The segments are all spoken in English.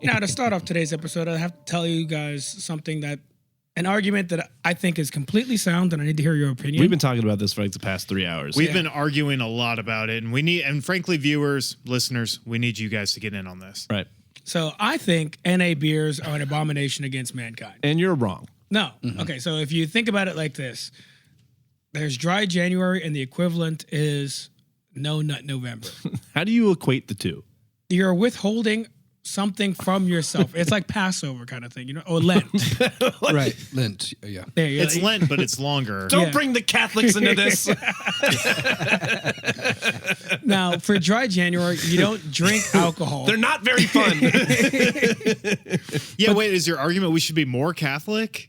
Now, to start off today's episode, I have to tell you guys something an argument that I think is completely sound, and I need to hear your opinion. We've been talking about this for like the past 3 hours. We've been arguing a lot about it, and frankly, viewers, listeners, we need you guys to get in on this. Right. So I think NA beers are an abomination against mankind. And you're wrong. No. Mm-hmm. Okay, so if you think about it like this, there's dry January, and the equivalent is no nut November. How do you equate the two? You're withholding something from yourself. It's like Passover kind of thing, or Lent. Right, Lent. Yeah, it's Lent, but it's longer. Don't bring the Catholics into this. Now, for dry January, you don't drink alcohol. They're not very fun. Wait, is your argument we should be more Catholic?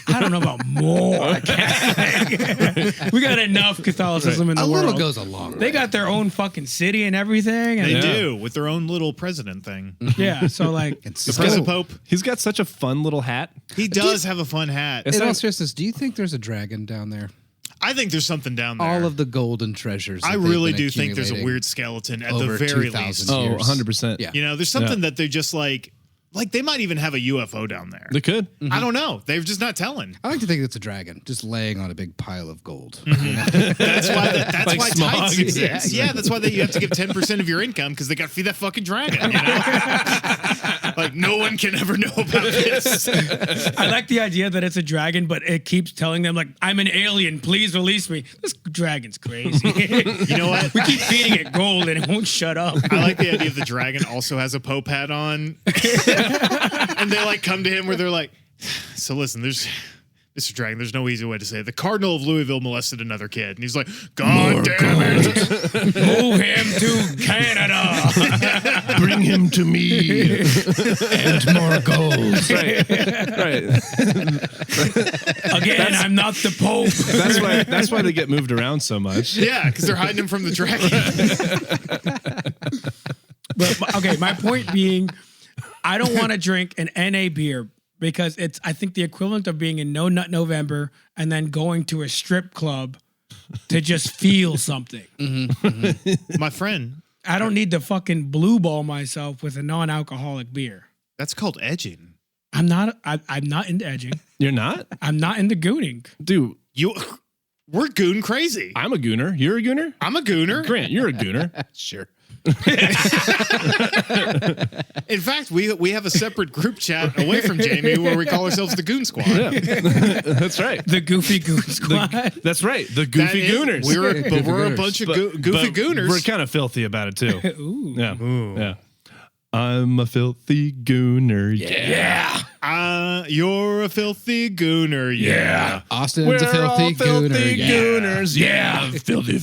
I don't know about more Catholic. We got enough Catholicism in the world. A little goes a long way. They got their own fucking city and everything. And they do, with their own little president thing. Yeah, so like... the present Pope. He's got such a fun little hat. He does have a fun hat. In all seriousness, do you think there's a dragon down there? I think there's something down there. All of the golden treasures. I really do think there's a weird skeleton at the very least. Oh, 100%. Yeah. There's something that they're just like they might even have a UFO down there. They could. I don't know. They're just not telling. I like to think it's a dragon just laying on a big pile of gold. That's why Like why smog. tights exist. Yeah, that's why you have to give 10% of your income because they got to feed that fucking dragon. Like no one can ever know about this. I like the idea that it's a dragon, but it keeps telling them like, I'm an alien, please release me. This dragon's crazy. You know what? We keep feeding it gold and it won't shut up. I like the idea of the dragon also has a Pope hat on. And they like come to him where they're like, so listen, there's Mr. Dragon, there's no easy way to say it. The Cardinal of Louisville molested another kid. And he's like, God damn it. Move him to Canada. Bring him to me. And more gold. Right. Again, I'm not the Pope. That's why they get moved around so much. Yeah, because they're hiding him from the dragon. But okay, my point being, I don't want to drink an NA beer because it's, I think, the equivalent of being in No Nut November and then going to a strip club to just feel something. My friend. I don't need to fucking blue ball myself with a non-alcoholic beer. That's called edging. I'm not into edging. You're not? I'm not into gooning. Dude. We're goon crazy. I'm a gooner. You're a gooner? I'm a gooner. Grant, you're a gooner. Sure. In fact, we have a separate group chat away from Jamie where we call ourselves the Goon Squad. Yeah. That's right. The Goofy Goon Squad. That's right. The Goofy Gooners. We're a bunch of goofy gooners. We're kind of filthy about it too. Ooh. Yeah. Ooh. Yeah. I'm a filthy gooner. Yeah. You're a filthy gooner. Yeah. Austin's We're a filthy all filthy gooner. gooners. Yeah. Filthy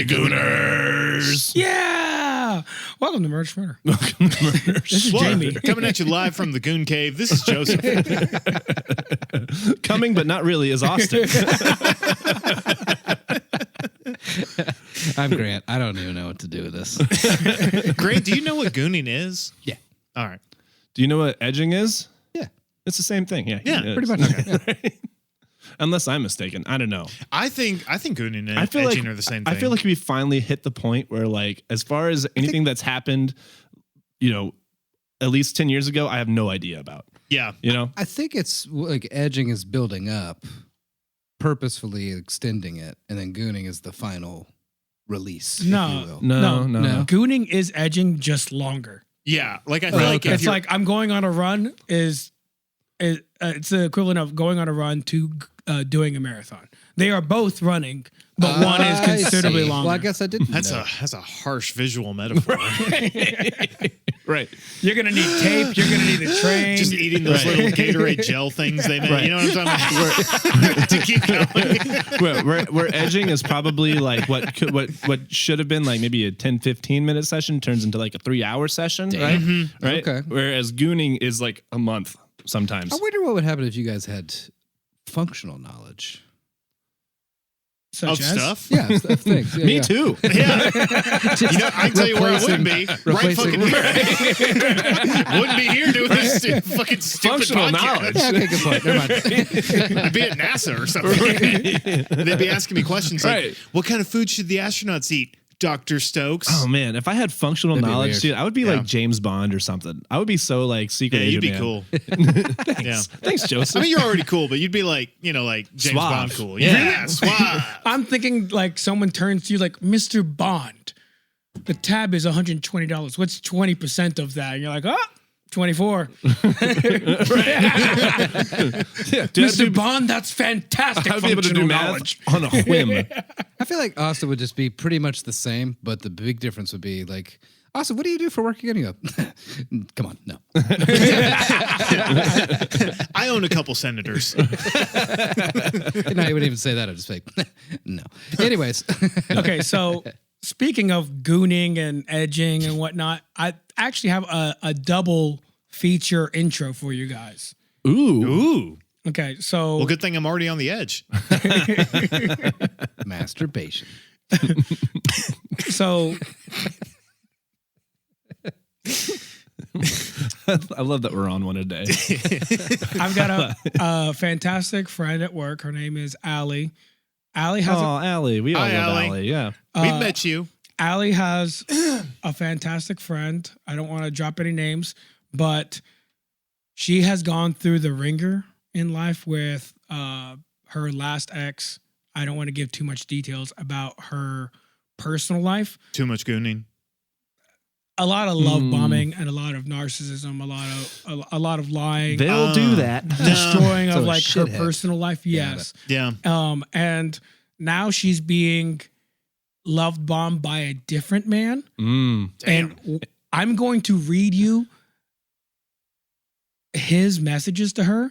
gooners. Yeah. Welcome to Merch Murder. Welcome to Murders. This is Jamie. Coming at you live from the Goon Cave. This is Joseph. Coming, but not really, is Austin. I'm Grant. I don't even know what to do with this. Grant, do you know what gooning is? Yeah. All right. Do you know what edging is? Yeah. It's the same thing. Yeah. Pretty much. Right? Unless I'm mistaken. I don't know. I think gooning and edging are the same thing. I feel like we finally hit the point where, like, as far as anything that's happened, at least 10 years ago, I have no idea about. Yeah. I think it's like edging is building up, purposefully extending it, and then gooning is the final release. No. Gooning is edging, just longer. Yeah. Like I feel like it's like I'm going on a run it's the equivalent of going on a run to doing a marathon. They are both running, but one is considerably longer. Well, I guess I didn't. That's a harsh visual metaphor. Right. You're gonna need tape. You're gonna need a train. Just eating those little Gatorade gel things they made. Right. You know what I'm talking about? To keep going. Where edging is probably like what should have been like maybe a 10-15 minute session turns into like a 3-hour session, right? Mm-hmm. Right. Okay. Whereas gooning is like a month sometimes. I wonder what would happen if you guys had functional knowledge. Such as? Stuff? Yeah, of things. Yeah, Me too. Yeah. I can tell you where I wouldn't be. Right fucking here. Wouldn't be here doing this fucking stupid Functional podcast. knowledge. Yeah, okay, good point. Never mind. I'd be at NASA or something. They'd be asking me questions like, Right. what kind of food should the astronauts eat? Dr. Stokes. Oh man, if I had functional That'd be knowledge, weird. dude, I would be Yeah. like James Bond or something. I would be so like secret Yeah, agent. you'd be man. cool. Yeah. Thanks, Joseph. I mean, you're already cool, but you'd be like, like James Suave. Bond cool. Yeah, suave. I'm thinking like someone turns to you like, Mr. Bond, the tab is $120. What's 20% of that? And you're like, 24. Mr. Bond, that's fantastic. I'd be able to do functional math knowledge. on a whim. I feel like Austin would just be pretty much the same, but the big difference would be like, Austin, what do you do for work again? You go, come on, no. I own a couple senators. And I wouldn't even say that. I'd just say, no. Anyways. Okay, so speaking of gooning and edging and whatnot, I actually have a double feature intro for you guys. Ooh. Ooh. Okay, so Well, good thing I'm already on the edge. Masturbation. so I love that we're on one a day. I've got a fantastic friend at work. Her name is Allie. Allie has Oh, Allie. We all Hi, love Allie. Allie. Yeah. We've met you. Allie has a fantastic friend. I don't want to drop any names, but she has gone through the ringer in life with her last ex. I don't want to give too much details about her personal life. Too much gooning. A lot of love bombing and a lot of narcissism, a lot of lying, They'll do that. destroying So of a like her shithead. personal life. Yes. Yeah. And now she's being loved bombed by a different man. Mm. And I'm going to read you his messages to her.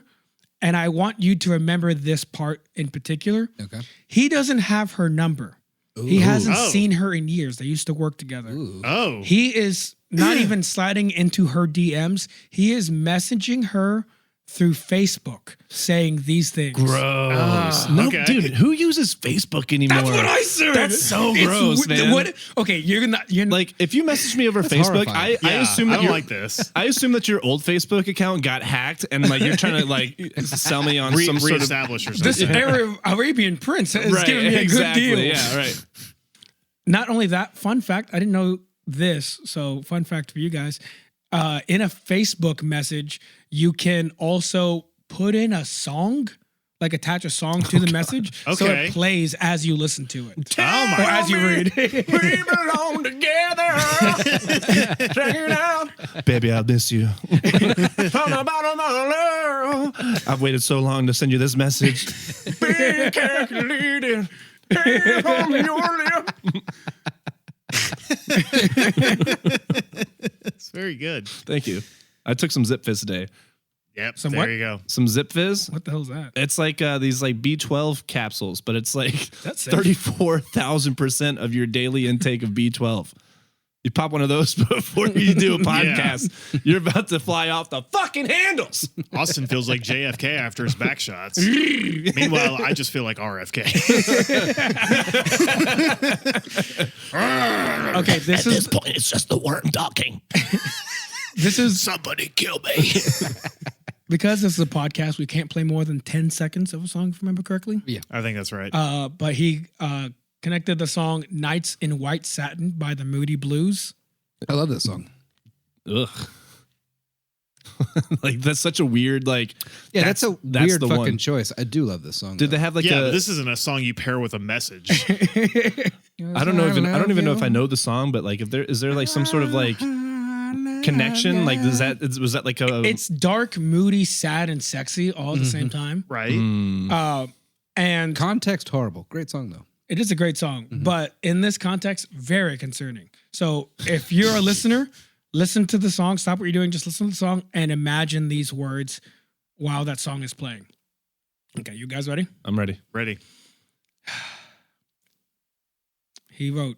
And I want you to remember this part in particular. Okay. He doesn't have her number. He hasn't Oh. seen her in years. They used to work together. Ooh. Oh. He is not even sliding into her DMs. He is messaging her through Facebook saying these things. Gross. No, okay. dude, who uses Facebook anymore? That's what I said. That's so It's gross, man. Okay, you're not. You're Like, if you message me over That's Facebook, horrifying. I assume that I don't your like this. I assume that your old Facebook account got hacked and like you're trying to like sell me on some sort of Reestablish or this something. Arabian prince is right, giving me a exactly. good deal. Yeah, right. Not only that, fun fact, I didn't know this, so fun fact for you guys. In a Facebook message, you can also put in a song, like attach a song to the message, so Okay. it plays as you listen to it. Oh Or my. as you read. We belong together. Check it out. Baby, I'll miss you. From the bottom of the world. I've waited so long to send you this message. Be calculated. Here on your lip. It's very good. Thank you. I took some Zip Fizz today. Yep. Some there what? you go. Some Zip Fizz. What the hell is that? It's like these like B12 capsules, but it's like That's safe. 34,000% of your daily intake of B12. You pop one of those before you do a podcast. You're about to fly off the fucking handles. Austin feels like JFK after his back shots. Meanwhile, I just feel like RFK. Okay, this is point, it's just the worm talking. this is Somebody kill me. because this is a podcast. We can't play more than 10 seconds of a song, if I remember correctly. I think that's right. But he connected the song "Nights in White Satin" by the Moody Blues. I love this song. Ugh. Like that's such a weird like. Yeah, that's a that's weird the fucking one. choice. I do love this song. Did they have like yeah, a? but this isn't a song you pair with a message. I don't know. I don't even know if I know the song, but like, if there is there like some sort of like connection? Like, was that like a? It's dark, moody, sad, and sexy all at the same time. Right? And Context horrible. Great song though. it is a great song, but in this context, very concerning. So if you're a listener, listen to the song, stop what you're doing, just listen to the song and imagine these words while that song is playing. Okay, you guys ready? I'm ready. Ready. He wrote,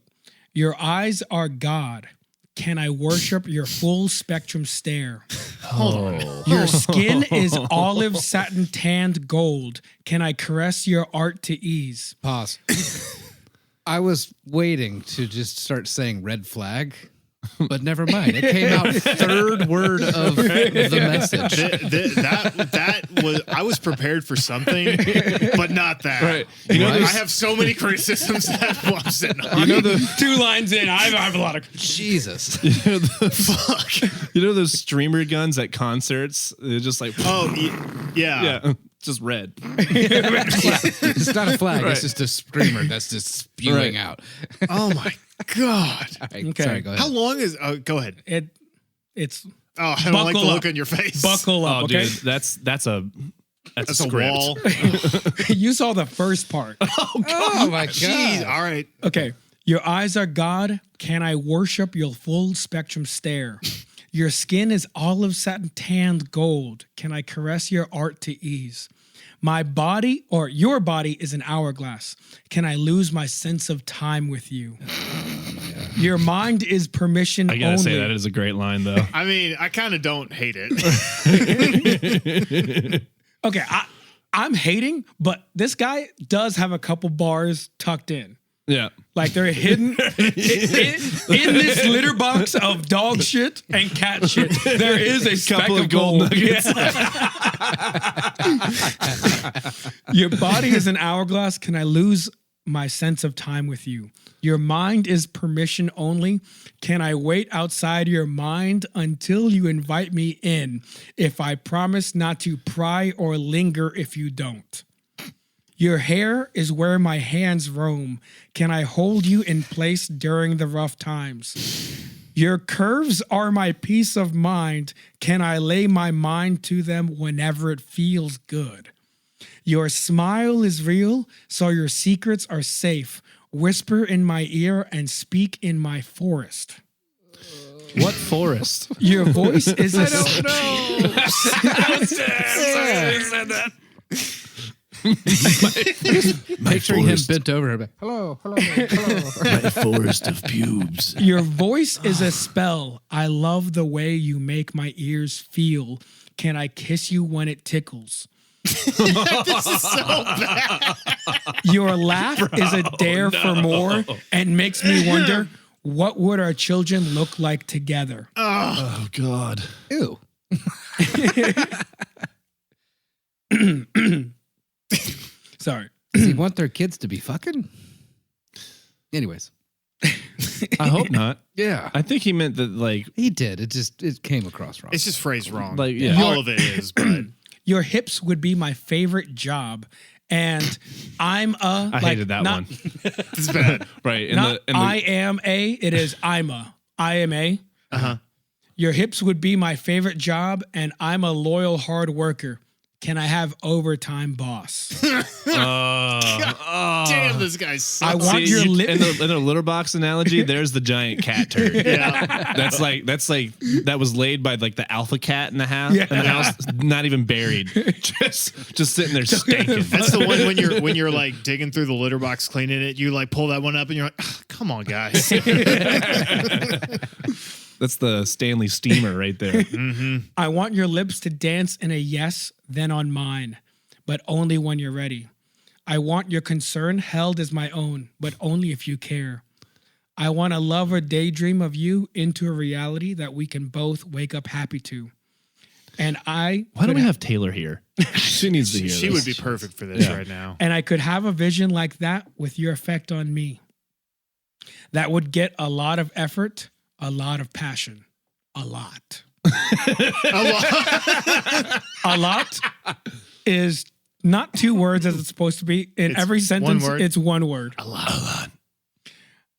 "Your eyes are God. Can I worship your full spectrum stare? Hold on. Your skin is olive satin tanned gold. Can I caress your art to ease?" Pause. I was waiting to just start saying red flag, but never mind. It came out third word of the message. That was prepared for something, but not that. Right. You know, I there's- have so many criticisms that I'm sitting on. You know the 2 lines in, I have a lot of. Jesus. Fuck. you know those streamer guns at concerts? They're just like Oh, yeah. yeah, just red. It's not a flag. Right. It's just a screamer that's just spewing Right. out. Oh my God. All right, Okay. Sorry, go ahead. How long is? Oh, go ahead. It's Oh, I don't like the Buckle look up. on your face. buckle up, Oh, okay? dude, that's a That's a script. wall. You saw the first part. Oh my Jeez. God. All right. Okay. Your eyes are God. Can I worship your full spectrum stare? Your skin is olive satin tanned gold. Can I caress your art to ease? My body or your body is an hourglass. Can I lose my sense of time with you? Your mind is permission I gotta only. say that is a great line though. I mean, I kind of don't hate it. Okay, I'm hating, but this guy does have a couple bars tucked in. Yeah. Like they're hidden in this litter box of dog shit and cat shit. There is a speck Couple of of gold gold. nuggets. Your body is an hourglass. Can I lose my sense of time with you? Your mind is permission only. Can I wait outside your mind until you invite me in? If I promise not to pry or linger if you don't. Your hair is where my hands roam. Can I hold you in place during the rough times? Your curves are my peace of mind. Can I lay my mind to them whenever it feels good? Your smile is real, so your secrets are safe. Whisper in my ear and speak in my forest. What forest? Your voice is a Picturing him bent over her. Hello, hello, hello. My forest of pubes. Your voice is a spell. I love the way you make my ears feel. Can I kiss you when it tickles? This is so bad. Your laugh is a dare for more and makes me wonder, what would our children look like together? Oh God. Ew. Sorry. Does he want their kids to be fucking? Anyways. I hope not. Yeah. I think he meant that like He did. It came across wrong. It's just phrased wrong. Like, yeah. All of it is, but Your hips would be my favorite job. And I'm a. I hated that one. it's bad. Right. In Not the I am a, it is I'm a. I am a. Uh-huh. Your hips would be my favorite job, and I'm a loyal hard worker. Can I have overtime, boss? Damn, this guy sucks. I want your lip. in the litter box analogy, there's the giant cat turd. Yeah. That's like that was laid by like the alpha cat in the house, Yeah. not even buried, just sitting there stinking. That's the one when you're like digging through the litter box, cleaning it. You like pull that one up, and you're like, "Ah, "Come on, guys." That's the Stanley steamer right there. I want your lips to dance in a yes, then on mine, but only when you're ready. I want your concern held as my own, but only if you care. I want to love or daydream of you into a reality that we can both wake up happy to. And I Why don't could we have Taylor here? She needs to hear She this. would be perfect for this Yeah. right now. and I could have a vision like that with your effect on me. That would get a lot of effort, a lot of passion, a lot. A lot is not 2 words as it's supposed to be. In It's every sentence, one word. it's 1 word. A lot.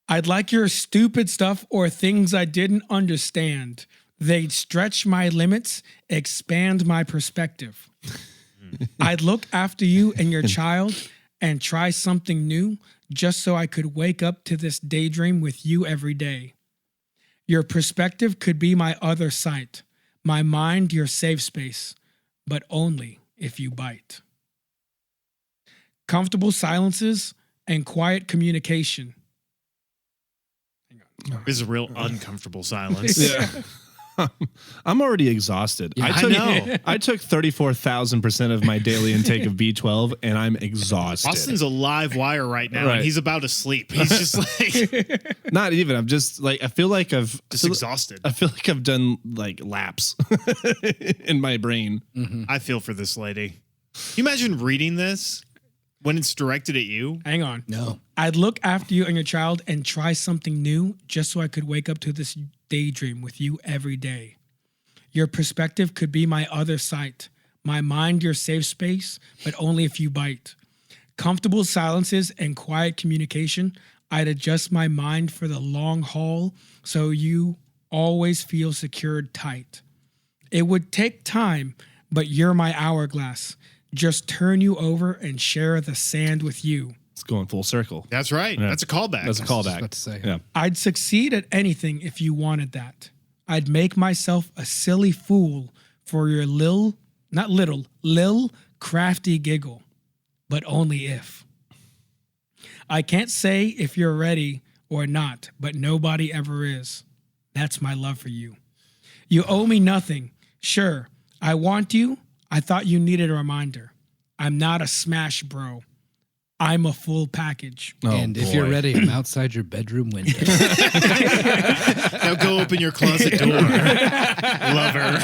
I'd like your stupid stuff or things I didn't understand. They'd stretch my limits, expand my perspective. I'd look after you and your child and try something new just so I could wake up to this daydream with you every day. Your perspective could be my other sight, my mind your safe space, but only if you bite. Comfortable silences and quiet communication. This is a real uncomfortable silence. Yeah. I'm already exhausted. Yeah, I know. I took 34,000% of my daily intake of B12, and I'm exhausted. Austin's a live wire right now, Right. and he's about to sleep. He's just like Not even. I'm just like I feel like exhausted. I feel like I've done like laps in my brain. I feel for this lady. Can you imagine reading this when it's directed at you? Hang on. No. I'd look after you and your child and try something new just so I could wake up to this daydream with you every day. Your perspective could be my other sight. My mind, your safe space, but only if you bite. Comfortable silences and quiet communication. I'd adjust my mind for the long haul so you always feel secured tight. It would take time, but you're my hourglass. Just turn you over and share the sand with you. It's going full circle. That's right. Yeah. That's a callback. That's a I was callback. about to say. Yeah. I'd succeed at anything if you wanted that. I'd make myself a silly fool for your lil crafty giggle, but only if. I can't say if you're ready or not, but nobody ever is. That's my love for you. You owe me nothing. Sure, I want you. I thought you needed a reminder. I'm not a smash bro. I'm a full package. Oh, And if you're ready, I'm outside your bedroom window. Now go open your closet door. Lover.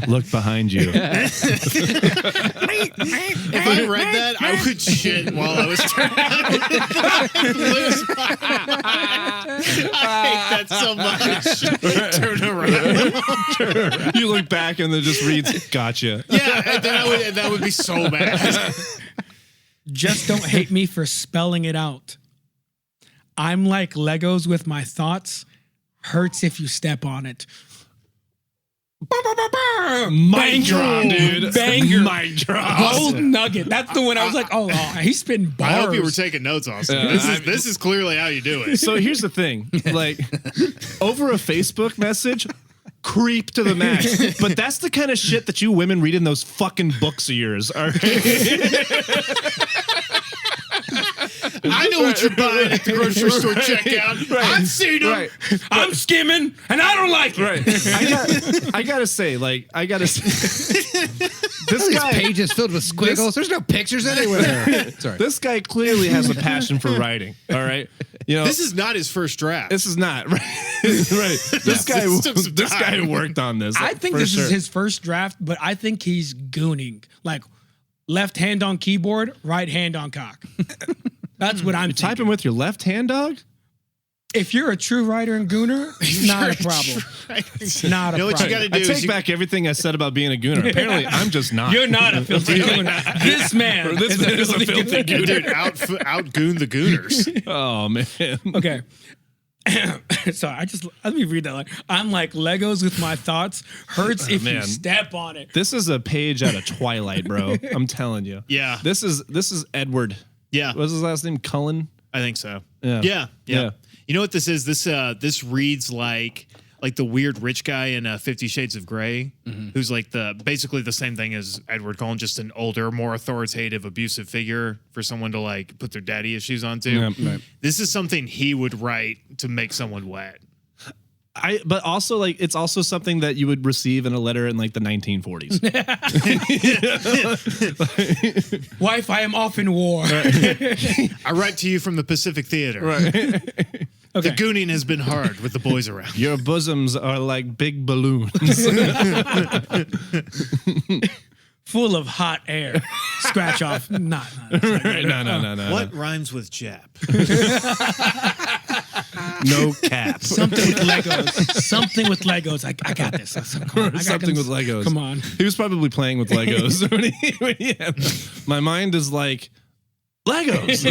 Look behind you. If I read that, I would shit while I was trying to lose I hate that so much. Turn around. You look back and then just reads, gotcha. Yeah, and then that would be so bad. Just don't hate me for spelling it out. I'm like Legos with my thoughts. Hurts if you step on it. Mic drop, dude. Banger. Mic drop. Gold nugget. That's the one I was like, oh, he's spitting bars. I hope you were taking notes, Austin. This is clearly how you do it. So here's the thing, like over a Facebook message, creep to the max. But that's the kind of shit that you women read in those fucking books of yours. All right? I know what you're buying at the grocery store checkout. I've seen them. Right. I'm skimming, and I don't like it. Right. I gotta say, this These guy, pages filled with squiggles. There's no pictures anywhere. Sorry. this guy clearly has a passion for writing. All right, you know This is not his first draft. this is not right. Right. This guy worked on this. I think for this sure. is his first draft, but I think he's gooning. Like, left hand on keyboard, right hand on cock. That's what I'm Typing thinking. with your left hand, dog. If you're a true writer and gooner, not a problem. Not a You know what you problem. got to I do take is back everything I said about being a gooner. Apparently, I'm just not. You're not a filthy gooner. This man This man is a filthy gooner. dude, out goon the gooners. Oh man. Okay. Sorry, let me read that line. I'm like Legos with my thoughts. Hurts if you man. step on it. This is a page out of Twilight, bro. I'm telling you. Yeah. This is Edward. Yeah, What's his last name? Cullen. I think so. Yeah. Yeah. You know what this is? This reads like the weird rich guy in 50 Shades of Grey, who's like basically the same thing as Edward Cullen, just an older, more authoritative, abusive figure for someone to like put their daddy issues onto. Yeah, right. This is something he would write to make someone wet. But also like it's also something that you would receive in a letter in like the 1940s. Wife, I am off in war. I write to you from the Pacific Theater. Right. The gooning has been hard with the boys around. Your bosoms are like big balloons. Full of hot air. Scratch off. Not. No. What rhymes with Jap? No cap. Something with Legos. Something with Legos. I got this. Come on, Something with Legos. Come on. He was probably playing with Legos when he had them. My mind is like Legos.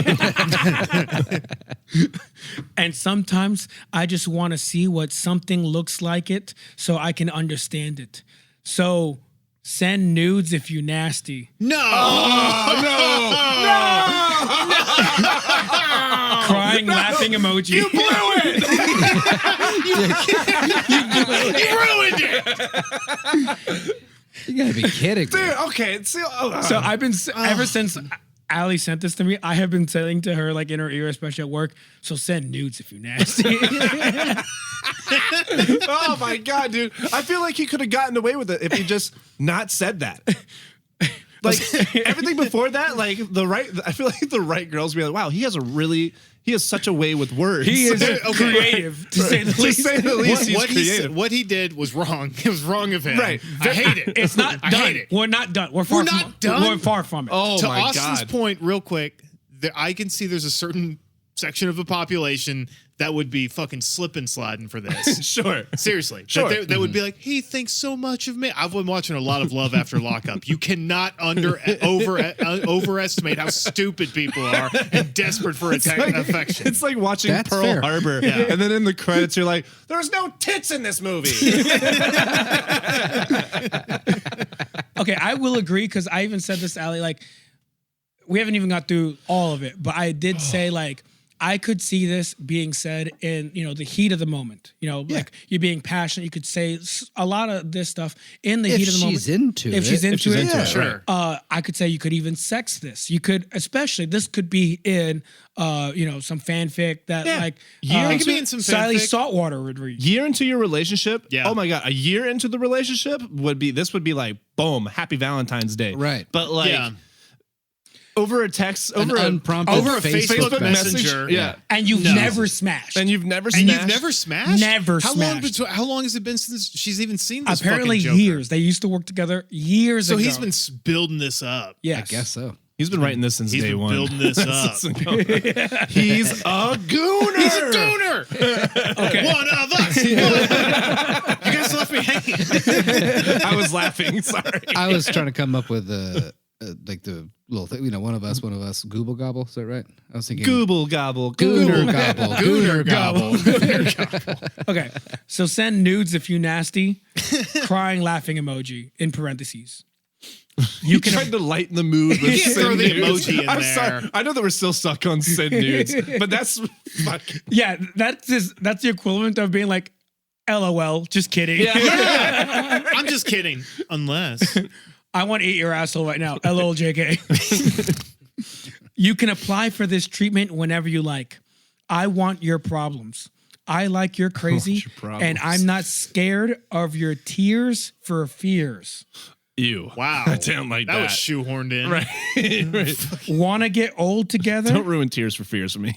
And sometimes I just want to see what something looks like it so I can understand it. So send nudes if you nasty. No. Crying, laughing emoji. You blew it. You ruined it. You gotta be kidding me. Okay. So I've been ever since Allie sent this to me, I have been saying to her like in her ear, especially at work, so send nudes if you nasty. Oh my god, dude! I feel like he could have gotten away with it if he just not said that. Like everything before that, like I feel like the right girls be like, wow, he has such a way with words. He is creative, to say the least. To say the least, he's What creative. what he did was wrong. It was wrong of him. Right. I hate it. It's not I done. hate it. We're not done. We're far from it. Oh To my Austin's god! point, real quick, I can see there's a certain section of the population that would be fucking slip and sliding for this. Sure. Seriously. Sure. That would be like, he thinks so much of me. I've been watching a lot of Love After Lockup. You cannot overestimate how stupid people are and desperate for affection. It's like watching That's Pearl fair. Harbor, and then in the credits, you're like, "There's no tits in this movie." Okay, I will agree because I even said this to Ali, like, we haven't even got through all of it, but I did say, like, I could see this being said in, the heat of the moment. Like you're being passionate. You could say a lot of this stuff in the heat of the moment. If she's into it. Sure. I could say you could even sex this. You could, especially, this could be in, some fanfic that It could be in some Sally fanfic. Saltwater would read. Year into your relationship, Yeah. oh my god, a year into the relationship would be like, boom, happy Valentine's Day, Right. But like. Yeah. Over a text, An unprompted over a Facebook Messenger. yeah, And you've never smashed. and you've never And smashed. you've never smashed? Never how smashed. How long has it been since she's even seen this Apparently fucking Joker? years. They used to work together years So ago. he's been building this up. yes. I guess so. He's been writing this since He's day been one. building this up. He's a gooner. He's a gooner. Okay. One of us. You guys left me hanging. I was laughing. Sorry. I was trying to come up with like the little thing, one of us, Google Gobble. Is that right? I was thinking Google gobble. Gooner Gobble. Gooner gobble. Okay. So send nudes if you nasty. Crying laughing emoji in parentheses. You tried to lighten the mood with can't send throw the nudes. emoji in I'm there. sorry. I know that we're still stuck on send nudes, but that's fuck. Yeah, that's the equivalent of being like, LOL, just kidding. I'm just kidding. Unless. I want to eat your asshole right now. LOL JK. You can apply for this treatment whenever you like. I want your problems. I like your crazy, problems. and I'm not scared of your tears for fears. Ew. Wow. I didn't like that. That was shoehorned in. Right. Right. Want to get old together? Don't ruin Tears for Fears for me.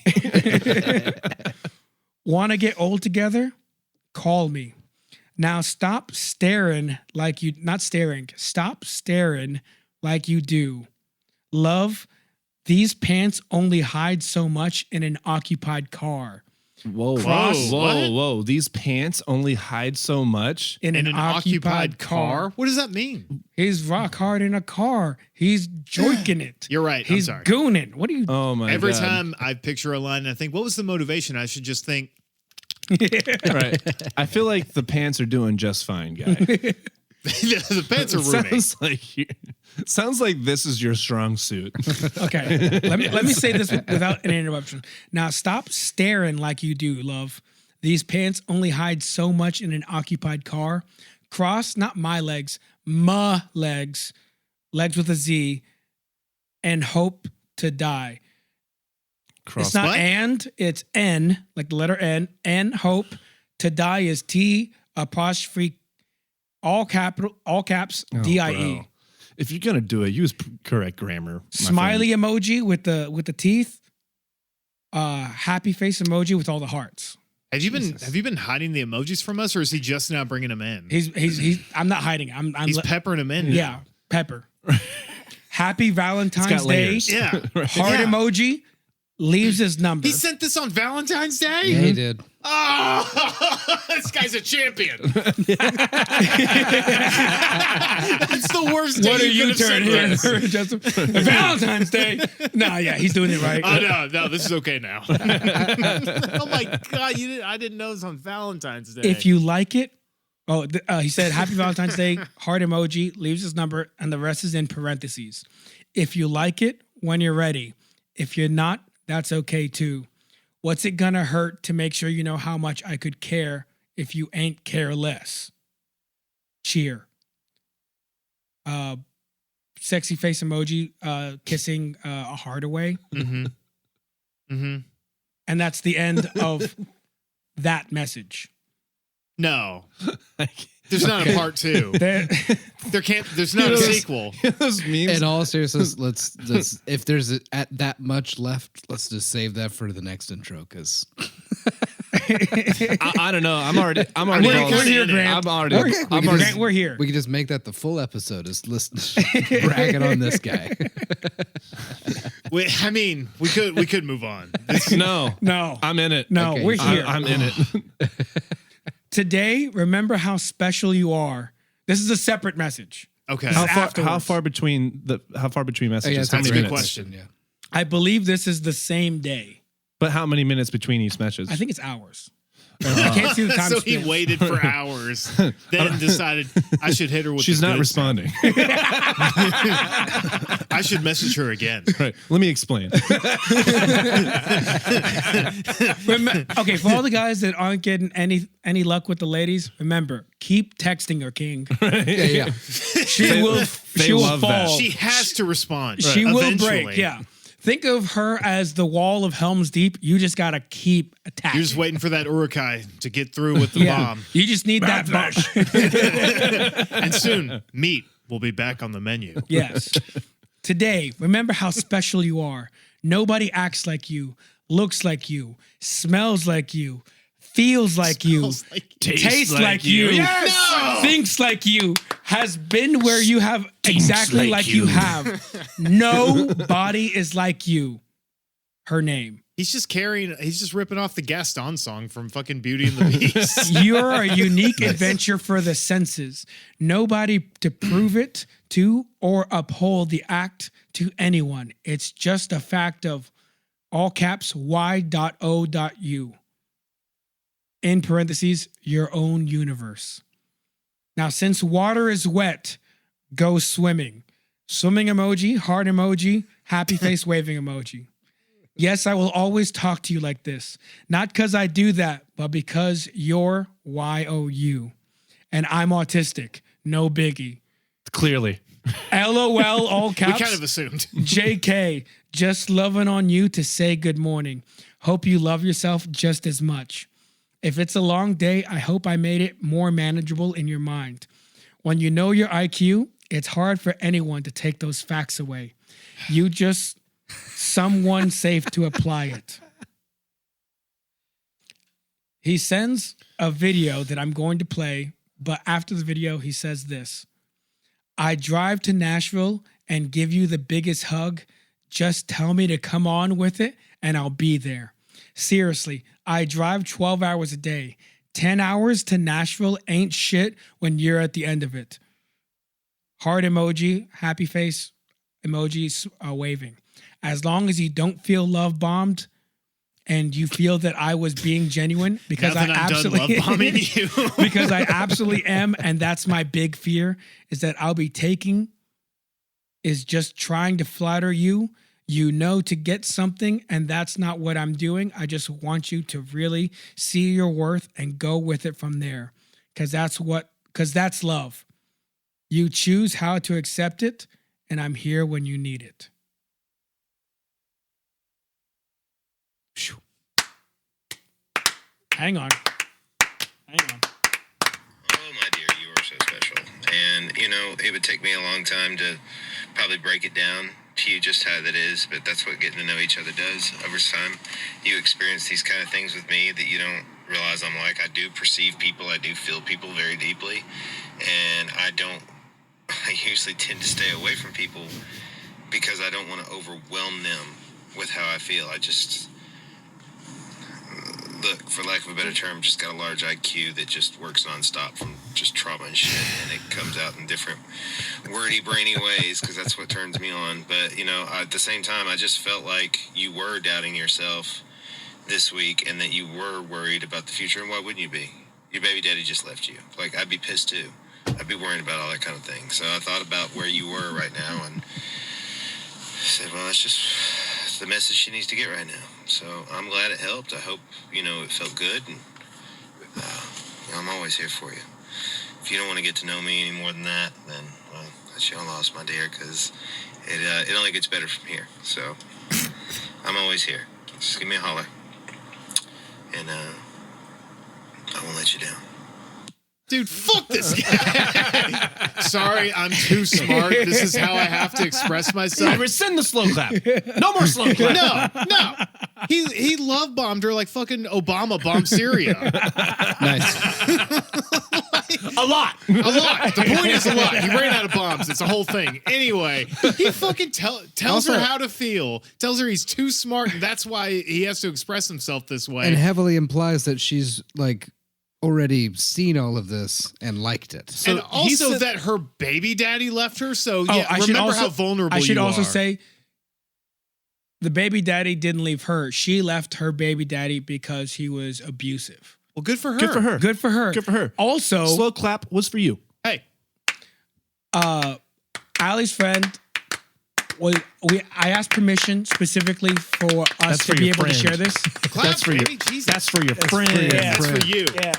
Want to get old together? Call me. Now stop staring like you, not staring, stop staring like you do. Love, these pants only hide so much in an occupied car. Whoa, Cross- whoa, what? whoa. These pants only hide so much. In In an occupied car. What does that mean? He's rock hard in a car. He's joiking it. You're right. I'm He's sorry. gooning. What are you Oh my Every god. time I picture a line, I think, what was the motivation? I should just think, Right. I feel like the pants are doing just fine, guy. the pants are rooting. Sounds like this is your strong suit. Okay. Let me say this without an interruption. Now stop staring like you do, love. These pants only hide so much in an occupied car. Cross, not my legs, my legs, legs with a Z, and hope to die. Cross. It's not what? and, it's N, like the letter N, and hope. To die is T apostrophe all caps D-I-E. Bro. If you're gonna do it, use correct grammar. my Smiley emoji with the teeth. Happy face emoji with all the hearts. Have you been hiding the emojis from us, or is he just now bringing them in? He's I'm not hiding it. I'm He's peppering them in. yeah, pepper. Happy It's Valentine's got Day. layers. Yeah. Heart Yeah. emoji leaves his number. He sent this on Valentine's Day? Yeah, he did. Oh, this guy's a champion. That's the worst day What are you you could have turning said here? this. Valentine's Day. Nah, yeah, he's doing it right. Oh no, this is okay now. Oh my god, I didn't know it was on Valentine's Day. If you like it, he said Happy Valentine's Day, heart emoji, leaves his number, and the rest is in parentheses. If you like it, when you're ready. If you're not, that's okay too. What's it gonna hurt to make sure you know how much I could care if you ain't careless? Cheer. Sexy face emoji, kissing a heart away. Mm-hmm. Mm-hmm. And that's the end of that message. No. Like, There's not a part 2. There's not a sequel. those memes. In all seriousness, let's if there's at that much left, let's just save that for the next intro because I don't know. I'm already. We're here, Grant. We're here. we can just make that the full episode. Is listen bragging on this guy. We could move on. No. I'm in it. No, Okay. we're here. I'm in it. Today, remember how special you are. This is a separate message. Okay. How far between messages? That's How a many good minutes? question. Yeah. I believe this is the same day. But how many minutes between each message? I think it's hours. I can't see the time. So he waited for hours, then decided I should hit her with. She's the not good responding. I should message her again. Right. Let me explain. Okay, for all the guys that aren't getting any luck with the ladies, remember, keep texting her, King. Yeah. She will love that. fall. She has to respond. She will eventually. break. Yeah. Think of her as the wall of Helm's Deep. You just gotta keep attacking. You're just waiting for that Urukai to get through with the bomb. You just need that bomb. And soon, meat will be back on the menu. Yes. Today, remember how special you are. Nobody acts like you, looks like you, smells like you, feels like you, tastes like you, thinks like you, has been where you have exactly like you have. Nobody is like you. Her name. He's just ripping off the Gaston song from fucking Beauty and the Beast. You're a unique adventure for the senses. Nobody to prove it to or uphold the act to anyone. It's just a fact of all caps y.o.u. In parentheses, your own universe. Now, since water is wet, go swimming. Swimming emoji, heart emoji, happy face waving emoji. Yes, I will always talk to you like this. Not because I do that, but because you're Y-O-U. And I'm autistic. No biggie. Clearly. LOL, all We caps. kind of assumed. JK, just loving on you to say good morning. Hope you love yourself just as much. If it's a long day, I hope I made it more manageable in your mind. When you know your IQ, it's hard for anyone to take those facts away. You just someone safe to apply it. He sends a video that I'm going to play, but after the video, he says this. I drive to Nashville and give you the biggest hug. Just tell me to come on with it and I'll be there. Seriously, I drive 12 hours a day. 10 hours to Nashville ain't shit when you're at the end of it. Heart emoji, happy face emojis waving. As long as you don't feel love bombed and you feel that I was being genuine, because Now that I I'm absolutely done love bombing you. because I absolutely am, and that's my big fear, is that I'll be taking is just trying to flatter you, to get something, and that's not what I'm doing. I just want you to really see your worth and go with it from there, because that's love. You choose how to accept it, and I'm here when you need it. Hang on. Oh, my dear, you are so special. And, it would take me a long time to probably break it down to you just how that is, but that's what getting to know each other does over time. You experience these kind of things with me that you don't realize I'm like. I do perceive people, I do feel people very deeply, and I usually tend to stay away from people because I don't want to overwhelm them with how I feel. I just... Look, for lack of a better term, just got a large IQ that just works nonstop from just trauma and shit, and it comes out in different wordy, brainy ways because that's what turns me on. But, at the same time, I just felt like you were doubting yourself this week and that you were worried about the future, and why wouldn't you be? Your baby daddy just left you. Like, I'd be pissed too. I'd be worrying about all that kind of thing. So I thought about where you were right now and said, well, that's just the message she needs to get right now. So I'm glad it helped. I hope, it felt good. And I'm always here for you. If you don't want to get to know me any more than that, then, well, that's your loss, my dear, because it only gets better from here. So I'm always here. Just give me a holler. And I won't let you down. Dude, fuck this guy. Sorry, I'm too smart. This is how I have to express myself. I rescind the slow clap. No more slow clap. No. He love bombed her like fucking Obama bombed Syria. Nice. A lot. The point is a lot. He ran out of bombs. It's a whole thing. Anyway, he fucking tells her how to feel, tells her he's too smart, and that's why he has to express himself this way. And heavily implies that she's like already seen all of this and liked it. So and also that her baby daddy left her. So yeah, remember how vulnerable you are. I should also say the baby daddy didn't leave her. She left her baby daddy because he was abusive. Well, good for her. Good for her. Good for her. Good for her. Also, slow clap was for you. Hey, Allie's friend. I asked permission specifically for us to be able to share this. Clap, that's for you. That's for your friend. That's for you. Yeah.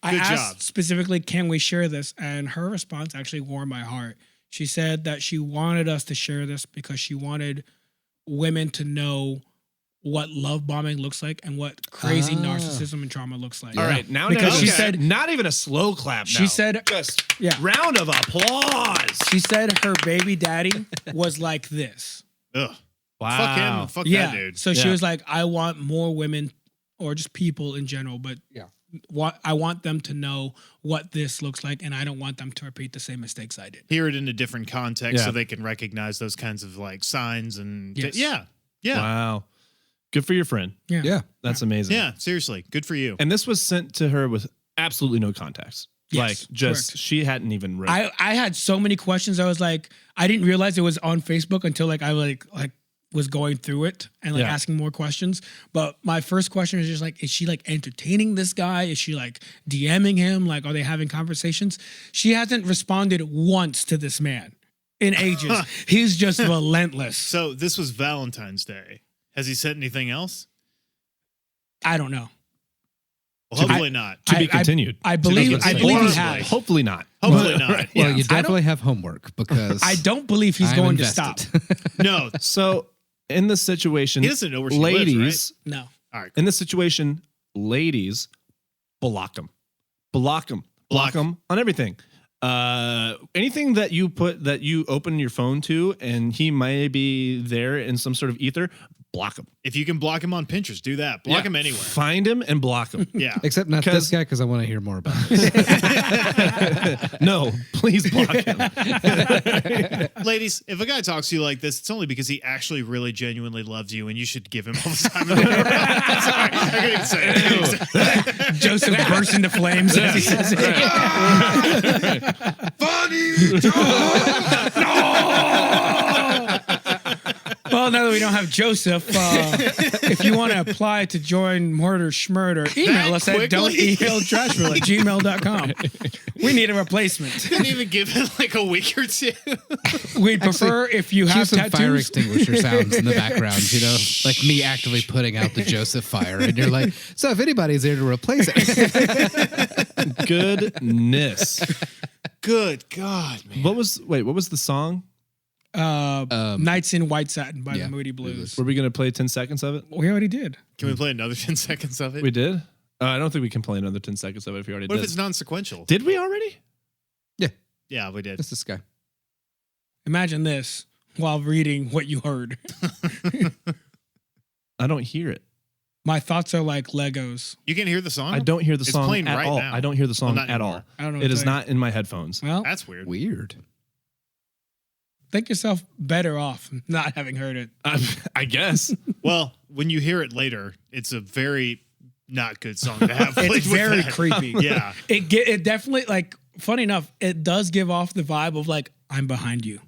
I asked job. specifically, can we share this? And her response actually warmed my heart. She said that she wanted us to share this because she wanted women to know what love bombing looks like and what crazy narcissism and trauma looks like. All right, now because she okay. said not even a slow clap. She said, just yeah, round of applause. She said her baby daddy was like this. Ugh. Wow. Fuck him. Fuck Yeah. that dude. So she was like, I want more women or just people in general, but I want them to know what this looks like, and I don't want them to repeat the same mistakes I did. Hear it in a different context so they can recognize those kinds of like signs and yeah. Wow. Good for your friend. Yeah. That's amazing. Yeah, seriously. Good for you. And this was sent to her with absolutely no context. Yes, like just correct. she hadn't even read. I had so many questions. I was like, I didn't realize it was on Facebook until like I like was going through it and like asking more questions. But my first question was just like, is she like entertaining this guy? Is she like DMing him? Like, are they having conversations? She hasn't responded once to this man in ages. He's just relentless. So this was Valentine's Day. Has he said anything else? I don't know. Well, hopefully not. To be continued. I believe he has. Hopefully not. Hopefully not. Well, you definitely have homework because I don't believe he's I'm going invested. to stop. No. So in this situation, He doesn't know where she ladies, lives, No. right? All right. in this situation, ladies, block them. Block them. Block them on everything. Anything that you open your phone to and he might be there in some sort of ether, block him. If you can block him on Pinterest, do that. Block him anywhere. Find him and block him. Yeah. Except not this guy because I want to hear more about this. No, please block him. Ladies, if a guy talks to you like this, it's only because he actually really genuinely loves you and you should give him all the time in the world. Sorry, I couldn't even say it. Joseph bursts into flames as he says it. Funny joke! Well, now that we don't have Joseph, if you want to apply to join Murder Schmurder, email us at don'tehailtrashville@gmail.com. We need a replacement. Didn't even give it like a week or two. We'd prefer if you have some tattoos. fire extinguisher sounds in the background, you know, like me actively putting out the Joseph fire. And you're like, so if anybody's there to replace it. Goodness. Good God, man. What was the song? Nights in White Satin by the Moody Blues. Were we going to play 10 seconds of it? We already did. Can we play another 10 seconds of it? We did? I don't think we can play another 10 seconds of it if we already What did. if it's non-sequential? Did we already? Yeah, we did. That's this guy. Imagine this while reading what you heard. I don't hear it. My thoughts are like Legos. You can hear the song? I don't hear the It's song playing at right all. now. I don't hear the song not at all. anymore. I don't know. It is not in my headphones. Well, That's weird. Weird. think yourself better off not having heard it. I guess. Well, when you hear it later, it's a very not good song to have. played It's with very that. creepy. Yeah. It definitely, like, funny enough, it does give off the vibe of like, I'm behind you.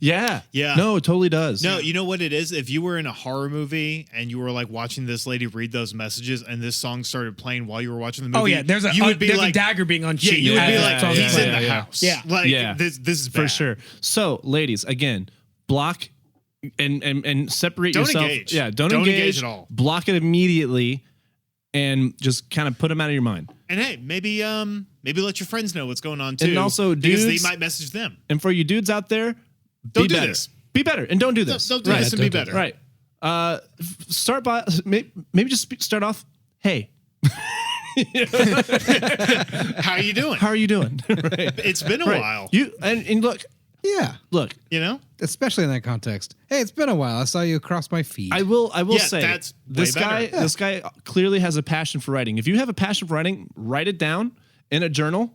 Yeah. Yeah. No, it totally does. No, you know what it is? If you were in a horror movie and you were like watching this lady read those messages and this song started playing while you were watching the movie, Oh yeah, there's you would be there's like, a dagger being yeah, unsheathed. you would be Yeah, like, yeah, he's in yeah, the yeah. house. Yeah. Like, Yeah. this is bad. for sure. So, ladies, again, block and separate Don't yourself. engage. Yeah, don't Don't engage. engage at all. Block it immediately and just kind of put them out of your mind. And hey, maybe let your friends know what's going on too. And also, because dudes- they might message them. And for you dudes out there, Don't be do better. this. Be better and don't do this. Don't do this and be better. Right. Start by maybe just start off. Hey, How you doing? How are you doing? Right. It's been a Right. while. You and look, Yeah. look. You know? Especially in that context. Hey, it's been a while. I saw you across my feed. I will Yeah, say that's this way guy. better. This guy clearly has a passion for writing. If you have a passion for writing, write it down in a journal.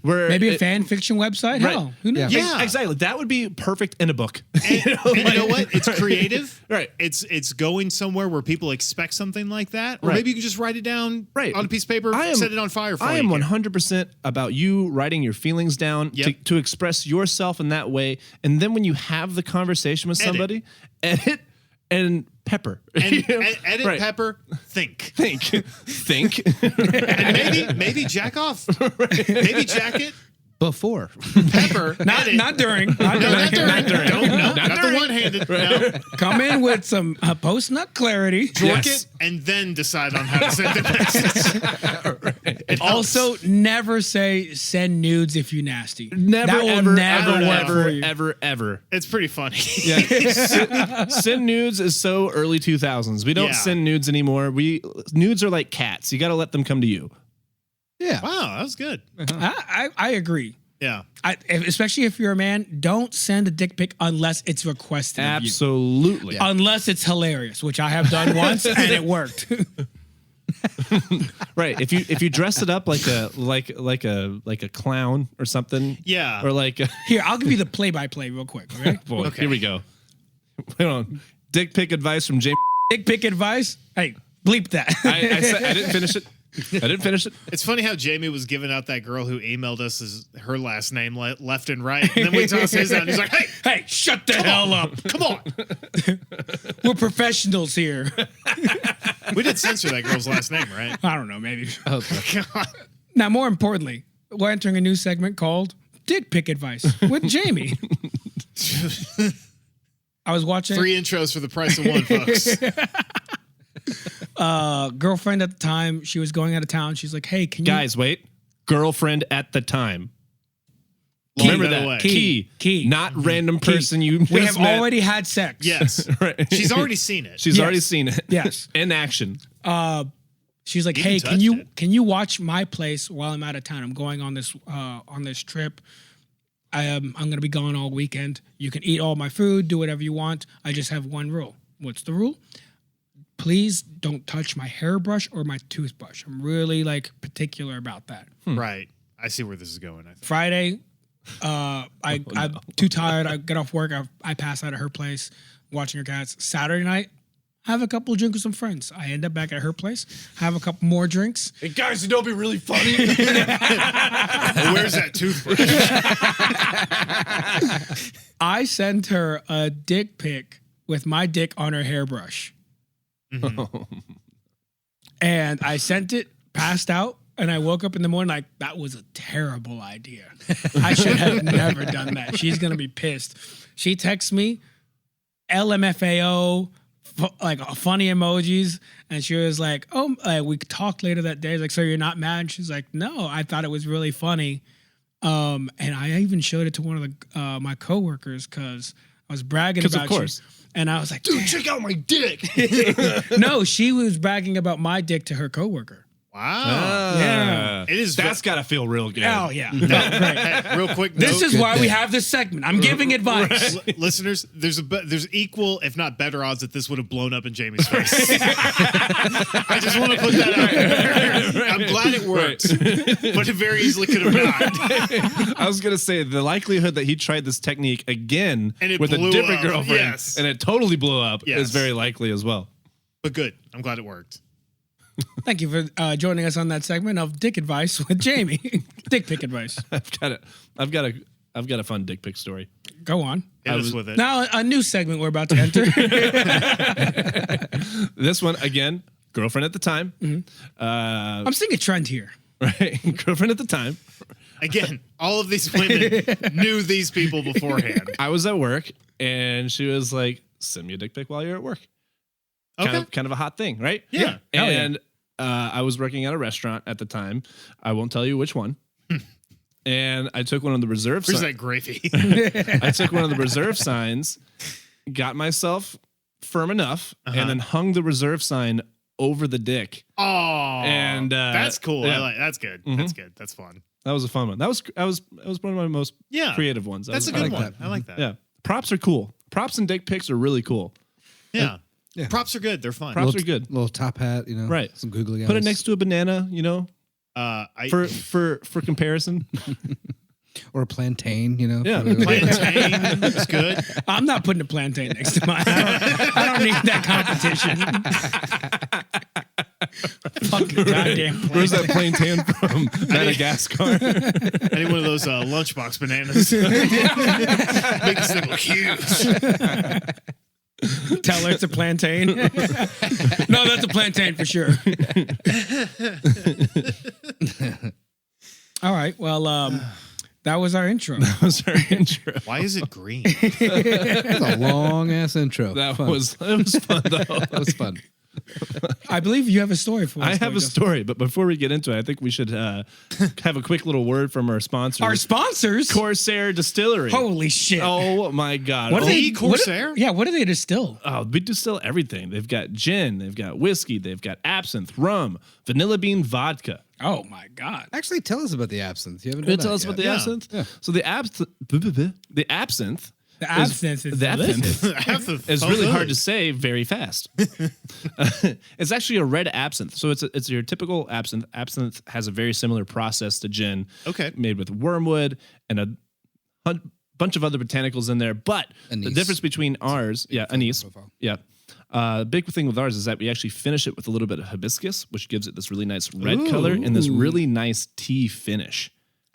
Where Maybe a it- fan fiction website. Right. Hell, who knows? Yeah. exactly. That would be perfect in a book. And you know what? It's creative. Right. It's going somewhere where people expect something like that. Or Right. maybe you can just write it down Right. on a piece of paper, set it on fire for I you. am 100% about you writing your feelings down Yep. to express yourself in that way. And then when you have the conversation with Edit. somebody, edit and pepper. And You know? edit, Right. pepper, think. Think. And maybe jack off. Maybe jack it, Before. pepper, edit. Not during. Not No, not during. during. Not the one-handed. No. Come in with some post nut clarity. Work it and then decide on how to send the message. It helps. Also, never say send nudes if you nasty. Never, that will ever, never ever, work ever, for you. ever. It's pretty funny. Yeah. Send nudes is so early 2000s. We don't Yeah. send nudes anymore. Nudes are like cats. You got to let them come to you. Yeah. Wow, that was good. I agree. Yeah. Especially if you're a man, don't send a dick pic unless it's requested of you. Absolutely. Unless it's hilarious, which I have done once and it worked. Right. If you dress it up like a clown or something. Yeah. Or like Here, I'll give you the play-by-play real quick. Okay? boy, Okay. here we go. Hold on. Dick pic advice from James. Dick pic advice. Hey, bleep that. I said I didn't finish it. It's funny how Jamie was giving out that girl who emailed us her last name left and right. And then we toss his out and he's like, hey, Hey, shut the hell up. come on. We're professionals here. We did censor that girl's last name, right? I don't know, maybe. God. Now, more importantly, we're entering a new segment called Dick Pic Advice with Jamie. I was watching 3 intros for the price of one, folks. girlfriend at the time. She was going out of town. She's like, hey, can you... Guys, wait. Girlfriend at the time. Key, Remember by the that. way. Key. Not random person you We just have met. already had sex. Yes. Right. She's already seen it. She's Yes. already seen it. Yes. In action. She's like, Even hey, touched can you watch my place while I'm out of town? I'm going on this trip. I'm going to be gone all weekend. You can eat all my food, do whatever you want. I just have one rule. What's the rule? Please don't touch my hairbrush or my toothbrush. I'm really particular about that. Right. I see where this is going. I think. Friday, I'm too tired. I get off work. I pass out at her place watching her cats. Saturday night, I have a couple of drinks with some friends. I end up back at her place, have a couple more drinks. Hey guys, you know, it'd be really funny. Where's that toothbrush? I sent her a dick pic with my dick on her hairbrush. And I sent it, passed out, and I woke up in the morning like, that was a terrible idea. I should have never done that. She's going to be pissed. She texts me, LMFAO, funny emojis. And she was like, we talked later that day. I was like, so you're not mad? And she's like, no, I thought it was really funny. And I even showed it to one of the my coworkers because I was bragging about of course. you. And I was like, dude, Check out my dick. no, she was bragging about my dick to her coworker. Wow. Yeah. It is. That's got to feel real good. Oh, yeah. No, right. Hey, real quick. This note, is why we have this segment. I'm giving advice. listeners. There's equal, if not better, odds that this would have blown up in Jamie's face. I just want to put that out there. I'm glad it worked, but it very easily could have not. I was going to say the likelihood that he tried this technique again And it with a blew different up. girlfriend Yes. and it totally blew up Yes. is very likely as well. But good. I'm glad it worked. Thank you for joining us on that segment of Dick Advice with Jamie. Dick pic advice. I've got a fun dick pic story. Go on. Hit us with it. Now, a new segment we're about to enter. This one again, girlfriend at the time. I'm seeing a trend here. Right, girlfriend at the time. Again, all of these women knew these people beforehand. I was at work and she was like, "Send me a dick pic while you're at work." Okay. Kind of a hot thing, right? Yeah. Hell yeah. And I was working at a restaurant at the time. I won't tell you which one. And I took one of the reserve Where's signs. that gravy? I took one of the reserve signs, got myself firm enough, and then hung the reserve sign over the dick. Oh, And, that's cool. yeah. That's good. That's good. That's fun. That was a fun one. That was one of my most creative ones. That's a I good like one. that. I like that. Yeah. Props are cool. Props and dick pics are really cool. Yeah. Yeah. Props are good. They're fun. Props are good. Little top hat, Right. Some googly eyes. Put it next to a banana, for comparison. or a plantain, Yeah. for the- Plantain is good. I'm not putting a plantain next to mine. I don't need that competition. Fucking goddamn Where's that plantain from? Madagascar. Any one of those lunchbox bananas. Make this thing look huge. Tell her it's a plantain. No, that's a plantain for sure. All right. Well, that was our intro. That was our intro. Why is it green? That's a long ass intro. That was fun though. That was fun. I believe you have a story for us. I have a story, but before we get into it, I think we should have a quick little word from our sponsors. Our sponsors? Corsair Distillery. Holy shit. Oh my God. What are they? Corsair? What do they distill? Oh, we distill everything. They've got gin, they've got whiskey, they've got absinthe, rum, vanilla bean vodka. Oh my God. Actually, tell us about the absinthe. You haven't done Can you that tell us yet. about the absinthe? Yeah. So the absinthe The absinthe is delicious. It's really hard to say very fast. It's actually a red absinthe. So it's your typical absinthe. Absinthe has a very similar process to gin. Okay. Made with wormwood and a bunch of other botanicals in there. But Anise. the difference between ours, anise. profile. Yeah. Big thing with ours is that we actually finish it with a little bit of hibiscus, which gives it this really nice red color and this really nice tea finish.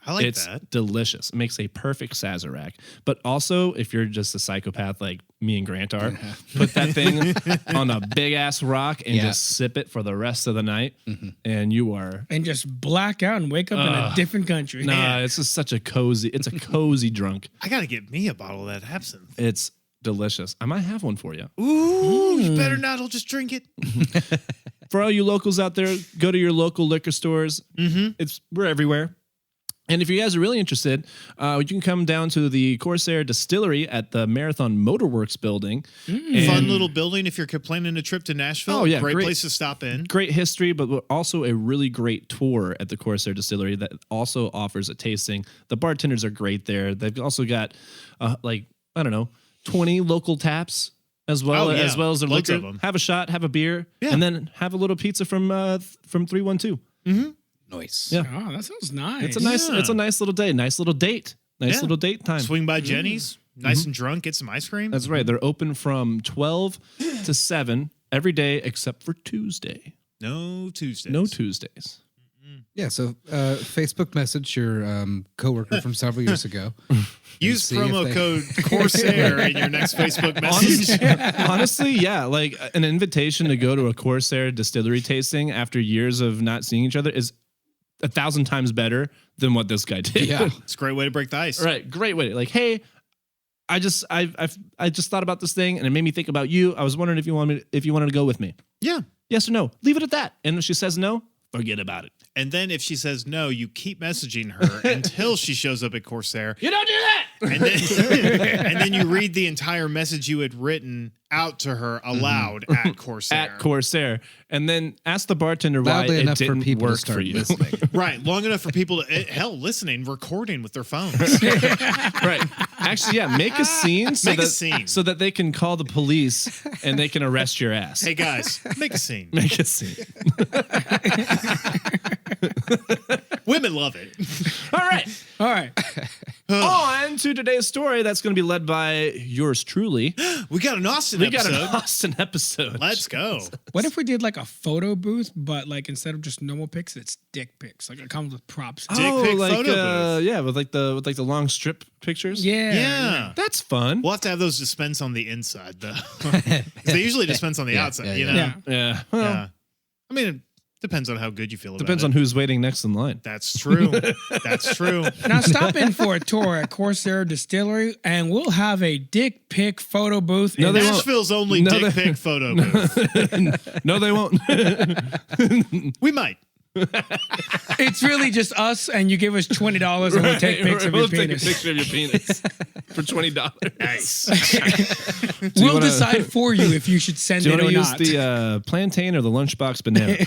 I like It's that. delicious. It makes a perfect Sazerac. But also, if you're just a psychopath like me and Grant are, put that thing on a big ass rock and Yeah. just sip it for the rest of the night, and you are. And just black out and wake up in a different country. Nah, it's just such a cozy. It's a cozy drunk. I got to get me a bottle of that absinthe. It's delicious. I might have one for you. Ooh, you better not. I'll just drink it. For all you locals out there, go to your local liquor stores. We're everywhere. And if you guys are really interested, you can come down to the Corsair Distillery at the Marathon Motorworks building. And Fun little building if you're planning a trip to Nashville. Oh, yeah, Great great. place to stop in. Great history, but also a really great tour at the Corsair Distillery that also offers a tasting. The bartenders are great there. They've also got 20 local taps as well Oh, yeah. as their Loads liquor. of 'em. Have a shot, have a beer, Yeah. and then have a little pizza from 312. Nice. Yeah. Oh, that sounds nice. It's a nice Yeah. it's a nice little day, nice little date. Nice Yeah. little date time. Swing by Jenny's, nice and drunk, get some ice cream. That's right. They're open from 12 to 7 every day except for Tuesday. No Tuesdays. No Tuesdays. Yeah. So, Facebook message your coworker from several years ago. Use see if promo they- code Corsair in your next Facebook message. Honestly, yeah, like an invitation to go to a Corsair distillery tasting after years of not seeing each other is 1,000 times better than what this guy did. Yeah. It's a great way to break the ice. Right. Great way. Like, hey, I just thought about this thing and it made me think about you. I was wondering if you wanted to go with me. Yeah. Yes or no? Leave it at that. And if she says no, forget about it. And then if she says no, you keep messaging her until she shows up at Corsair. You don't do that. And then you read the entire message you had written out to her aloud at Corsair. At Corsair, and then ask the bartender why Loudly it enough for didn't people to work start for you. listening. Right. Long enough for people to, listening, recording with their phones. Right. Actually, yeah, make a scene so Make a that scene. so that they can call the police and they can arrest your ass. Hey, guys, make a scene. Make a scene. Women love it. All right. All right. On to today's story that's going to be led by yours truly. We got an Austin We episode. got an Austin episode. Let's go. What if we did like a photo booth, but like instead of just normal pics, it's dick pics? Like it comes with props. Dick pic photo booth. Yeah, with like the long strip pictures. Yeah. Yeah. That's fun. We'll have to have those dispense on the inside, though. 'Cause they usually dispense on the outside, yeah, you yeah. know? Yeah. Yeah. Well, Yeah. I mean, it depends on how good you feel about it. depends on who's waiting next in line. That's true. That's true. Now stop in for a tour at Corsair Distillery, and we'll have a dick pic photo booth. No, in they won't. Nashville's only No, dick they- pic photo booth. No, they won't. We might. It's really just us, and you give us $20 and we'll take pics of we'll your take penis. a picture of your penis for $20. Nice. We'll wanna- decide for you if you should send Do you it or want to use not. the plantain or the lunchbox banana?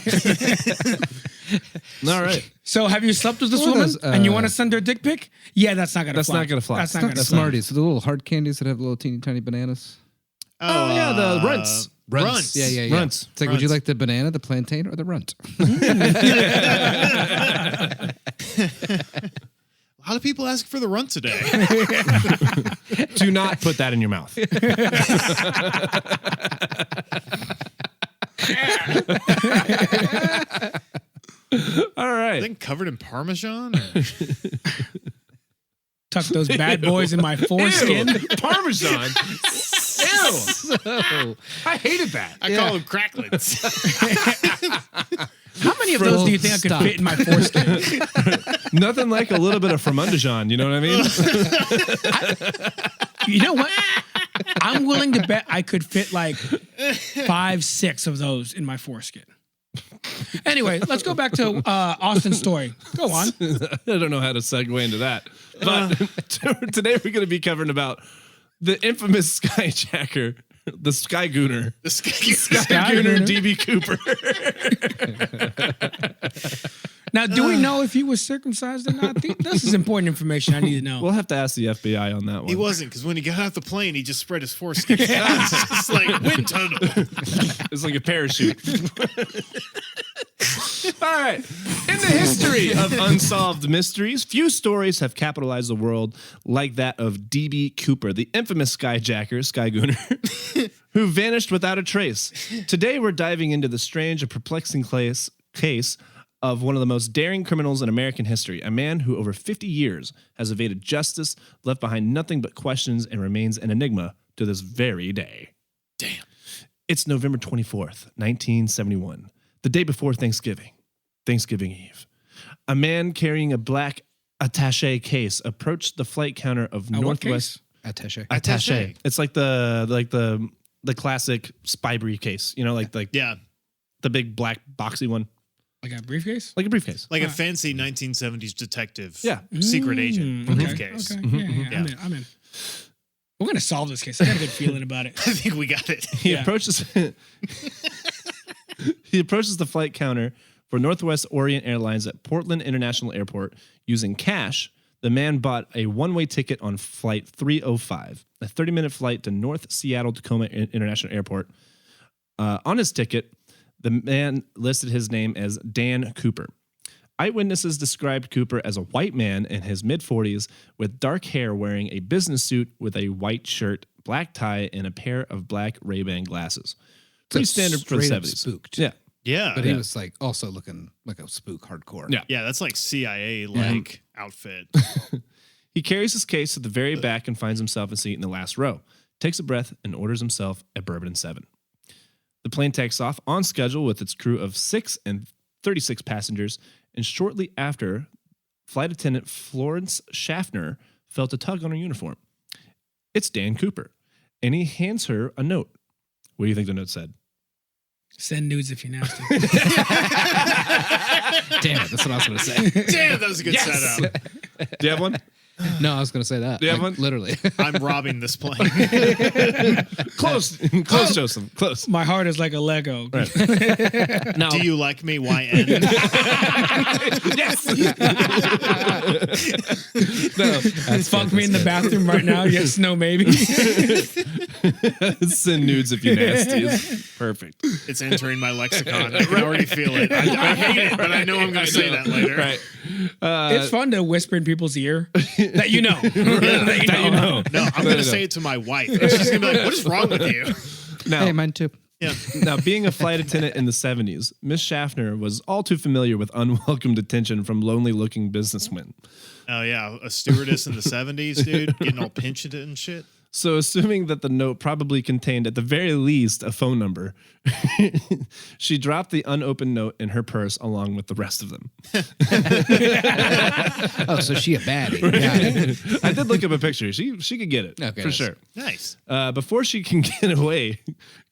All right. So have you slept with this What are woman those, and you want to send her a dick pic? Yeah, that's not gonna That's fly. not gonna fly. That's not Not gonna fly. Smarties, the little hard candies that have little teeny tiny bananas. Oh, yeah, the runts. Runts. Yeah. Runts. It's like, would you Runts. like the banana, the plantain, or the runt? A lot of people ask for the runt today. Do not put that in your mouth. All right. I think covered in Parmesan. Or? Tuck those bad boys in my foreskin. Ew, Parmesan. Ew. I hated that. I call them cracklets. How many of those do you think I could Stop. fit in my foreskin? Nothing like a little bit of Formundajon, you know what I mean? You know what? I'm willing to bet I could fit like 5, 6 of those in my foreskin. Anyway, let's go back to Austin's story. Go on. I don't know how to segue into that. But today we're going to be covering about the infamous skyjacker, the Sky Gooner. The sky. Sky Gooner D.B. Cooper. Now, do we know if he was circumcised or not? This is important information I need to know. We'll have to ask the FBI on that one. He wasn't, because when he got off the plane, he just spread his foreskin. It's just like wind tunnel. It's like a parachute. All right. In the history of unsolved mysteries, few stories have capitalized the world like that of D.B. Cooper, the infamous skyjacker, Sky Gooner, who vanished without a trace. Today, we're diving into the strange and perplexing case of one of the most daring criminals in American history, a man who over 50 years has evaded justice, left behind nothing but questions, and remains an enigma to this very day. Damn. It's November 24th, 1971, the day before Thanksgiving Eve. A man carrying a black attaché case approached the flight counter of what Northwest Attaché. Attaché. It's like the classic spy briefcase, you know, like Yeah. the big black boxy one, Like a briefcase? like a briefcase. Like a fancy 1970s detective. Yeah. Secret agent Okay, briefcase. Okay. Yeah. I'm in. We're going to solve this case. I got a good feeling about it. I think we got it. He approaches the flight counter for Northwest Orient Airlines at Portland International Airport using cash. The man bought a one-way ticket on flight 305, a 30-minute flight to North Seattle Tacoma International Airport. On his ticket, the man listed his name as Dan Cooper. Eyewitnesses described Cooper as a white man in his mid-40s with dark hair, wearing a business suit with a white shirt, black tie, and a pair of black Ray-Ban glasses. Pretty standard for the straight up 70s. spooked. Yeah. Yeah. But he was like also looking like a spook hardcore. Yeah. Yeah, that's like CIA like outfit. He carries his case to the very back and finds himself a seat in the last row, takes a breath, and orders himself a bourbon and 7. The plane takes off on schedule with its crew of 6 and 36 passengers, and shortly after, flight attendant Florence Schaffner felt a tug on her uniform. It's Dan Cooper, and he hands her a note. What do you think the note said? Send nudes if you're nasty. Damn it, that's what I was going to say. Damn, that was a good setup. Do you have one? No, I was going to say that. Do you have Like, one? Literally. I'm robbing this plane. Close, Joseph, close. My heart is like a Lego. Now, Do you like me, YN? yes. No, fuck me in the bathroom right now. Yes, no, maybe. Send nudes if you're nasty. Perfect. It's entering my lexicon. I can already feel it. I hate it, but I know I'm going to say that later. Right. It's fun to whisper in people's ear that you know. That you know. No, I'm going to say it to my wife. And she's going to be like, what is wrong with you? Now, Hey, mine too. Yeah. Now, being a flight attendant in the 70s, Miss Schaffner was all too familiar with unwelcomed attention from lonely-looking businessmen. Oh, yeah. A stewardess in the 70s, dude, getting all pinched and shit. So, assuming that the note probably contained, at the very least, a phone number, she dropped the unopened note in her purse along with the rest of them. Oh, so she a baddie. Got it. I did look up a picture. She could get it, Okay, for nice. sure. Nice. Before she can get away,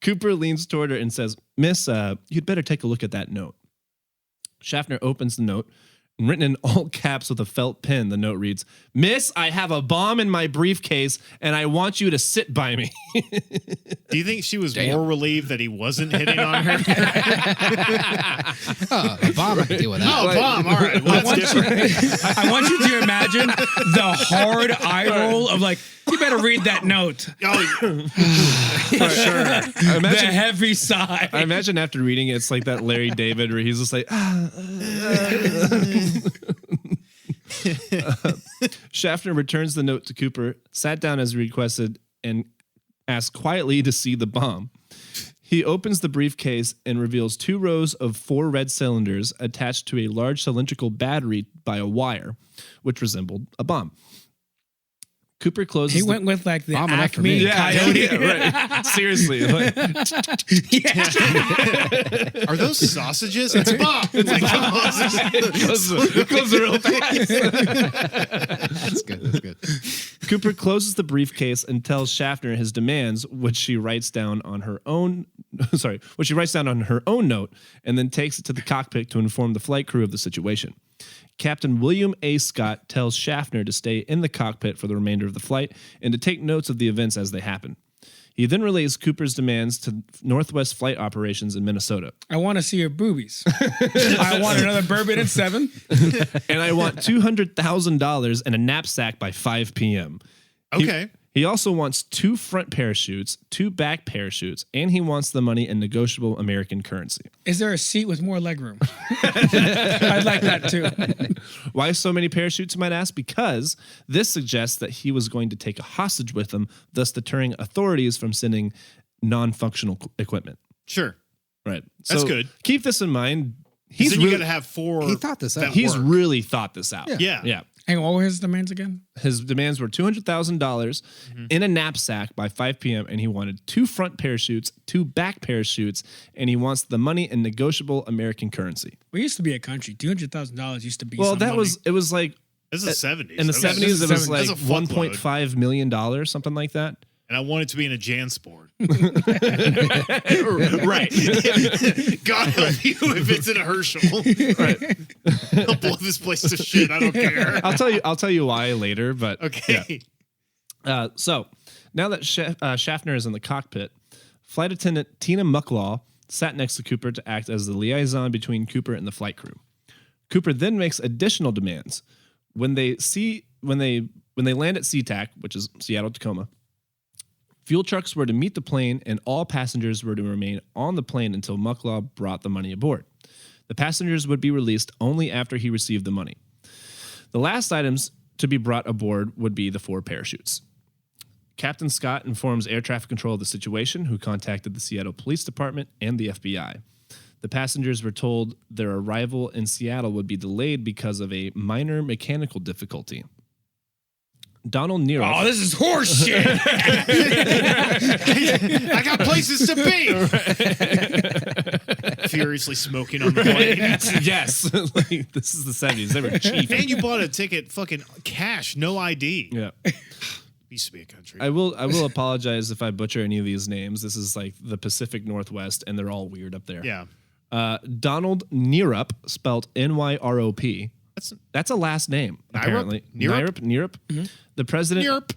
Cooper leans toward her and says, Miss, you'd better take a look at that note. Schaffner opens the note, and written in all caps with a felt pen, the note reads, "Miss, I have a bomb in my briefcase, and I want you to sit by me." Do you think she was more relieved that he wasn't hitting on her? A bomb I can deal with that. Oh, bomb. All right. Well, that's different. I want you to imagine the hard eye roll of like, you better read that note. Oh, For sure. The heavy sigh. I imagine after reading it, it's like that Larry David where he's just like, Schaffner returns the note to Cooper, sat down as requested, and asked quietly to see the bomb. He opens the briefcase and reveals 2 rows of 4 red cylinders attached to a large cylindrical battery by a wire, which resembled a bomb. Cooper closes. He went with like the Bomb enough for me. Acme coyote. Yeah, right. Seriously. Like, are those sausages? It's a bomb. It's like, it goes real fast. That's good. That's good. Cooper closes the briefcase and tells Schaffner his demands, which she writes down on her own. Which she writes down on her own note, and then takes it to the cockpit to inform the flight crew of the situation. Captain William A. Scott tells Schaffner to stay in the cockpit for the remainder of the flight and to take notes of the events as they happen. He then relays Cooper's demands to Northwest Flight Operations in Minnesota. I want to see your boobies. I want another bourbon at 7. And I want $200,000 and a knapsack by 5 p.m. okay. He also wants 2 front parachutes, 2 back parachutes, and he wants the money in negotiable American currency. Is there a seat with more legroom? I'd like that too. Why so many parachutes, you might ask? Because this suggests that he was going to take a hostage with him, thus deterring authorities from sending non-functional equipment. Sure. Right. That's So good. Keep this in mind. He's He's you really, got to have 4. He thought this out. he's really thought this out. Yeah. Yeah. Hang on, what were his demands again? His demands were $200,000 in a knapsack by 5 p.m. and he wanted 2 front parachutes, 2 back parachutes, and he wants the money in negotiable American currency. We used to be a country. $200,000 used to be. Well, some that money. was it was like This is the 70s. in the That was- 70s it was 70s. like That's a fuckload. $1.5 million, something like that. And I want it to be in a JanSport. Right. God help you if it's in a Herschel. Right. I'll blow this place to shit. I don't care. I'll tell you why later, but Okay. yeah. So now that Schaffner is in the cockpit, flight attendant Tina Mucklaw sat next to Cooper to act as the liaison between Cooper and the flight crew. Cooper then makes additional demands. When they land at SeaTac, which is Seattle Tacoma, fuel trucks were to meet the plane and all passengers were to remain on the plane until Mucklaw brought the money aboard. The passengers would be released only after he received the money. The last items to be brought aboard would be the 4 parachutes. Captain Scott informs air traffic control of the situation, who contacted the Seattle Police Department and the FBI. The passengers were told their arrival in Seattle would be delayed because of a minor mechanical difficulty. Donald Nero. Oh, this is horse shit. I got places to be. Furiously smoking on the plane. Yes. Like, this is the 70s. They were cheap. And you bought a ticket fucking cash, no ID. Yeah. Used to be a country. I will apologize if I butcher any of these names. This is like the Pacific Northwest, and they're all weird up there. Yeah. Donald Nierup, spelled N-Y-R-O-P. That's a last name, apparently. Nierup? Nierup. Mm-hmm. The president. Yerp.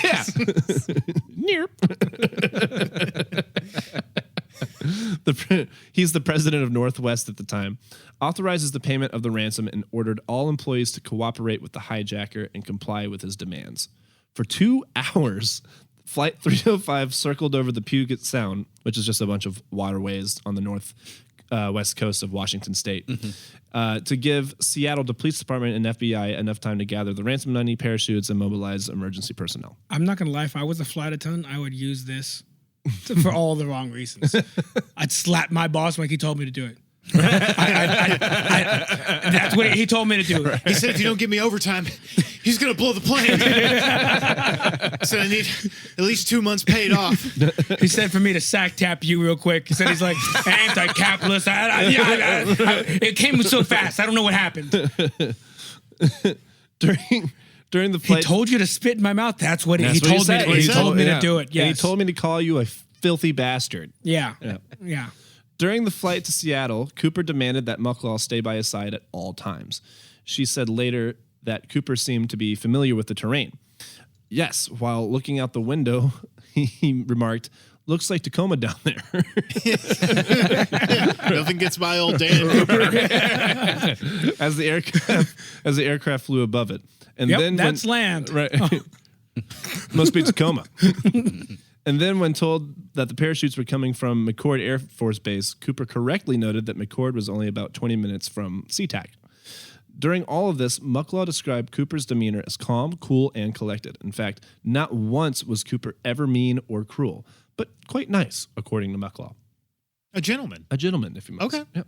Yeah. Nierup. He's the president of Northwest at the time. Authorizes the payment of the ransom and ordered all employees to cooperate with the hijacker and comply with his demands. For 2 hours, Flight 305 circled over the Puget Sound, which is just a bunch of waterways on the west coast of Washington State, to give Seattle Police Department and FBI enough time to gather the ransom money, parachutes, and mobilize emergency personnel. I'm not gonna lie. If I was a flight attendant, I would use this for all the wrong reasons. I'd slap my boss like he told me to do it. That's what he told me to do. He said, if you don't give me overtime, he's going to blow the plane. So I need at least 2 months paid off. He said for me to sack tap you real quick. He said he's like anti-capitalist. It came so fast. I don't know what happened. During the flight, He told you to spit in my mouth. That's what he That's what told me. said. He told me to do it. And Yes. he told me to call you a filthy bastard. Yeah. Yeah. Yeah. During the flight to Seattle, Cooper demanded that Mucklaw stay by his side at all times. She said later that Cooper seemed to be familiar with the terrain. Yes, while looking out the window, he remarked, "Looks like Tacoma down there." Nothing gets by old Dan Cooper. as the aircraft flew above it. And Yep, then that's land. Right. Must be Tacoma. And then when told that the parachutes were coming from McChord Air Force Base, Cooper correctly noted that McChord was only about 20 minutes from SeaTac. During all of this, Mucklaw described Cooper's demeanor as calm, cool, and collected. In fact, not once was Cooper ever mean or cruel, but quite nice, according to Mucklaw. A gentleman. A gentleman, if you must. Okay. Yep.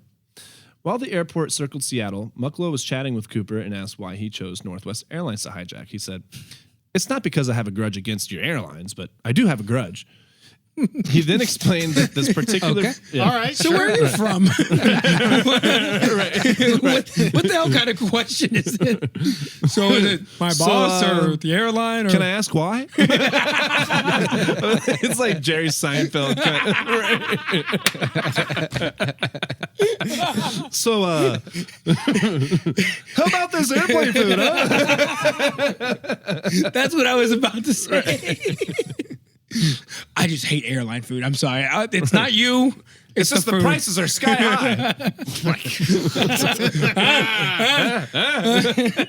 While the airport circled Seattle, Mucklaw was chatting with Cooper and asked why he chose Northwest Airlines to hijack. He said, "It's not because I have a grudge against your airlines, but I do have a grudge." He then explained that this particular... Okay. Yeah. All right. So where are you from? What the hell kind of question is it? So is it my boss or the airline? Or? Can I ask why? It's like Jerry Seinfeld. So, how about this airplane food, huh? That's what I was about to say. I just hate airline food. I'm sorry. It's not you. It's just the food. prices are sky high.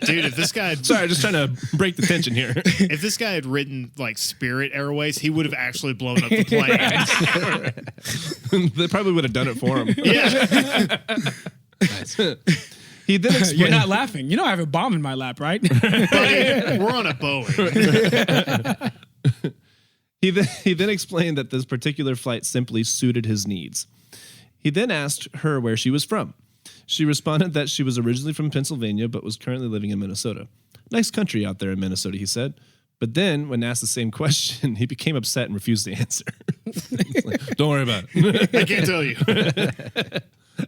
Dude, if this guy Sorry, just trying to break the tension here. if this guy had written like Spirit Airways, he would have actually blown up the plane. They probably would have done it for him. Yeah. Nice. He then explained, You're not laughing. You know I have a bomb in my lap, right? Buddy, we're on a Boeing. He then explained that this particular flight simply suited his needs. He then asked her where she was from. She responded that she was originally from Pennsylvania, but was currently living in Minnesota. Nice country out there in Minnesota, he said. But then, when asked the same question, he became upset and refused to answer. Like, don't worry about it. I can't tell you.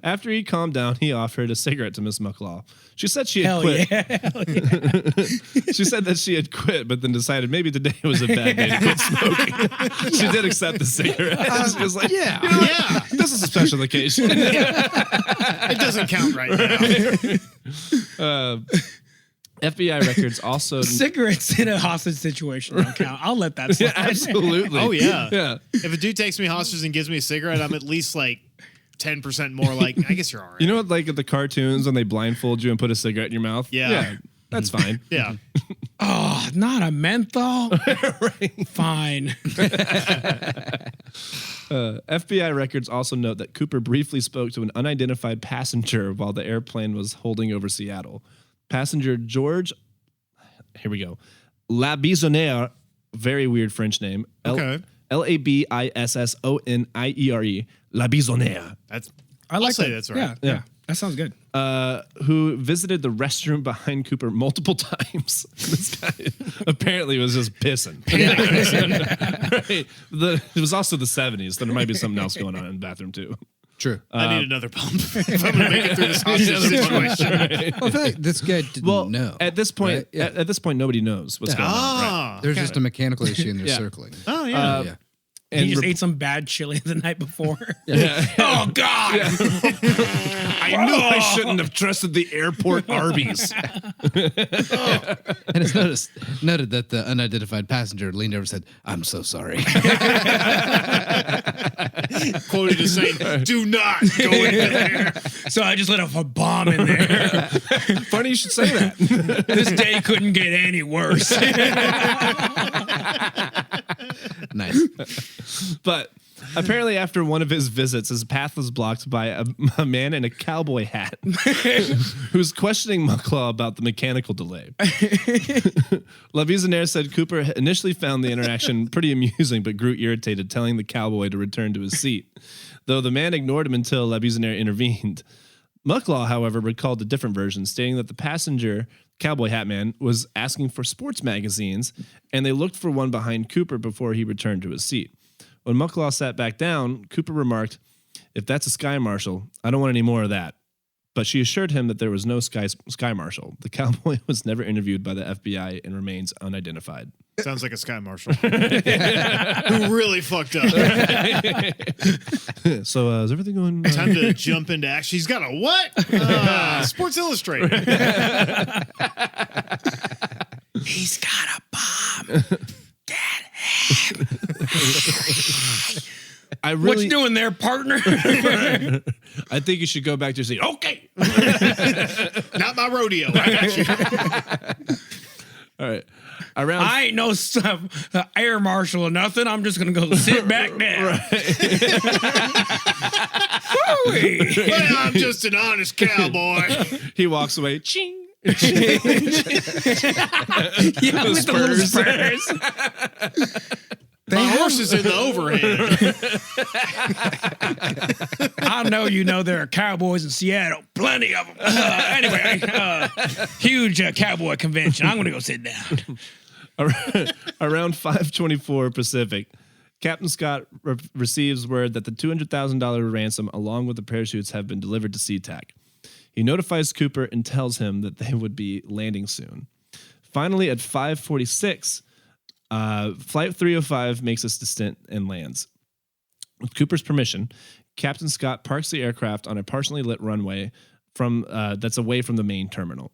After he calmed down, he offered a cigarette to Miss Mucklaw. She said she had Hell quit. yeah. She said that she had quit, but then decided maybe today was a bad day to quit smoking. She did accept the cigarette. She was like, yeah, this is a special occasion. It doesn't count right now. FBI records also... Cigarettes in a hostage situation don't count. I'll let that slide. Yeah, absolutely. Oh, yeah. Yeah. If a dude takes me hostage and gives me a cigarette, I'm at least like 10% more like, I guess you're all right. You know what, like the cartoons when they blindfold you and put a cigarette in your mouth? Yeah. That's fine. Yeah. Oh, not a menthol? Right. Fine. FBI records also note that Cooper briefly spoke to an unidentified passenger while the airplane was holding over Seattle. Passenger George, here we go, Labisonniere, very weird French name. Okay. Labissoniere, Labisonniere, That's, I like I'll say that. that's right. Yeah. That sounds good. who visited the restroom behind Cooper multiple times. This guy apparently was just pissing. Right. It was also the 70s, so there might be something else going on in the bathroom too. True. I need another pump if I'm going to make it through this hostage situation. Well, I feel like this guy didn't know. At this point, right? Yeah. at this point, nobody knows what's going on. Right? Ah. There's just a mechanical issue and they're Yeah. circling. Oh, yeah. Yeah. And He just rep- ate some bad chili the night before. Yeah. Oh, God. I knew I shouldn't have trusted the airport Arby's. And it's noted that the unidentified passenger leaned over and said, "I'm so sorry." Quoted as saying, do not go in there. So I just let off a bomb in there. Funny you should say that. This day couldn't get any worse. Nice. But apparently, after one of his visits, his path was blocked by a man in a cowboy hat who was questioning Mucklaw about the mechanical delay. Labisonniere said Cooper initially found the interaction pretty amusing, but grew irritated, telling the cowboy to return to his seat, though the man ignored him until Labisonniere intervened. Mucklaw, however, recalled a different version, stating that the passenger, cowboy hat man, was asking for sports magazines, and they looked for one behind Cooper before he returned to his seat. When Mucklaw sat back down, Cooper remarked, "If that's a sky marshal, I don't want any more of that." but she assured him that there was no sky marshal. The cowboy was never interviewed by the FBI and remains unidentified. Sounds like a sky marshal who really fucked up. So is everything going? Time to jump into action. She's got a what? Sports Illustrated. He's got a bomb. Get him. What you doing there, partner? I think you should go back to your seat. Okay. Not my rodeo. I got you. All right. I ain't no air marshal or nothing. I'm just gonna go sit back down. Well, I'm just an honest cowboy. He walks away. Ching. Yeah, with the little spurs. My horse is in the overhead. I know you know there are cowboys in Seattle. Plenty of them. Anyway, huge cowboy convention. I'm going to go sit down. Around 5:24 Pacific, Captain Scott receives word that the $200,000 ransom along with the parachutes have been delivered to SeaTac. He notifies Cooper and tells him that they would be landing soon. Finally, at 5:46, Flight 305 makes its descent and lands. With Cooper's permission, Captain Scott parks the aircraft on a partially lit runway that's away from the main terminal.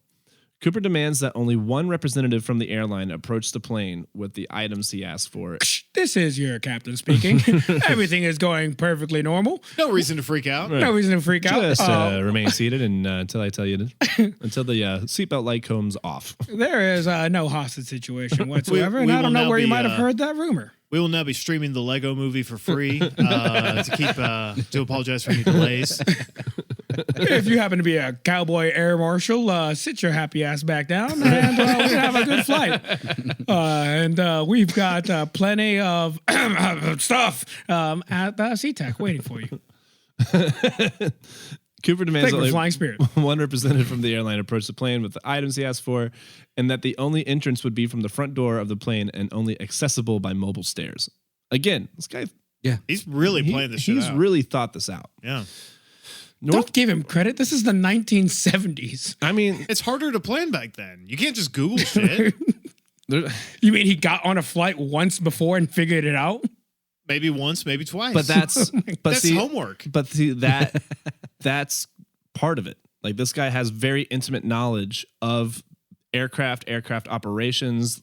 Cooper demands that only one representative from the airline approach the plane with the items he asked for. This is your captain speaking. Everything is going perfectly normal. No reason to freak out. No reason to freak out. Just remain seated and until I tell you until the seatbelt light comes off. There is no hostage situation whatsoever, We and I don't will know now where you be, might have heard that rumor. We will now be streaming the Lego movie for free to apologize for any delays. If you happen to be a cowboy air marshal, sit your happy ass back down and we have a good flight. And we've got plenty of stuff at SeaTac waiting for you. Cooper demands only Flying Spirit. one representative from the airline approach the plane with the items he asked for, and that the only entrance would be from the front door of the plane and only accessible by mobile stairs. Again, this guy, He's really playing this shit he's out. really thought this out. Yeah. Don't give him credit. This is the 1970s. I mean, It's harder to plan back then. You can't just Google shit. You mean he got on a flight once before and figured it out? Maybe once, maybe twice. but that's that's homework. But see that's part of it. Like this guy has very intimate knowledge of aircraft operations,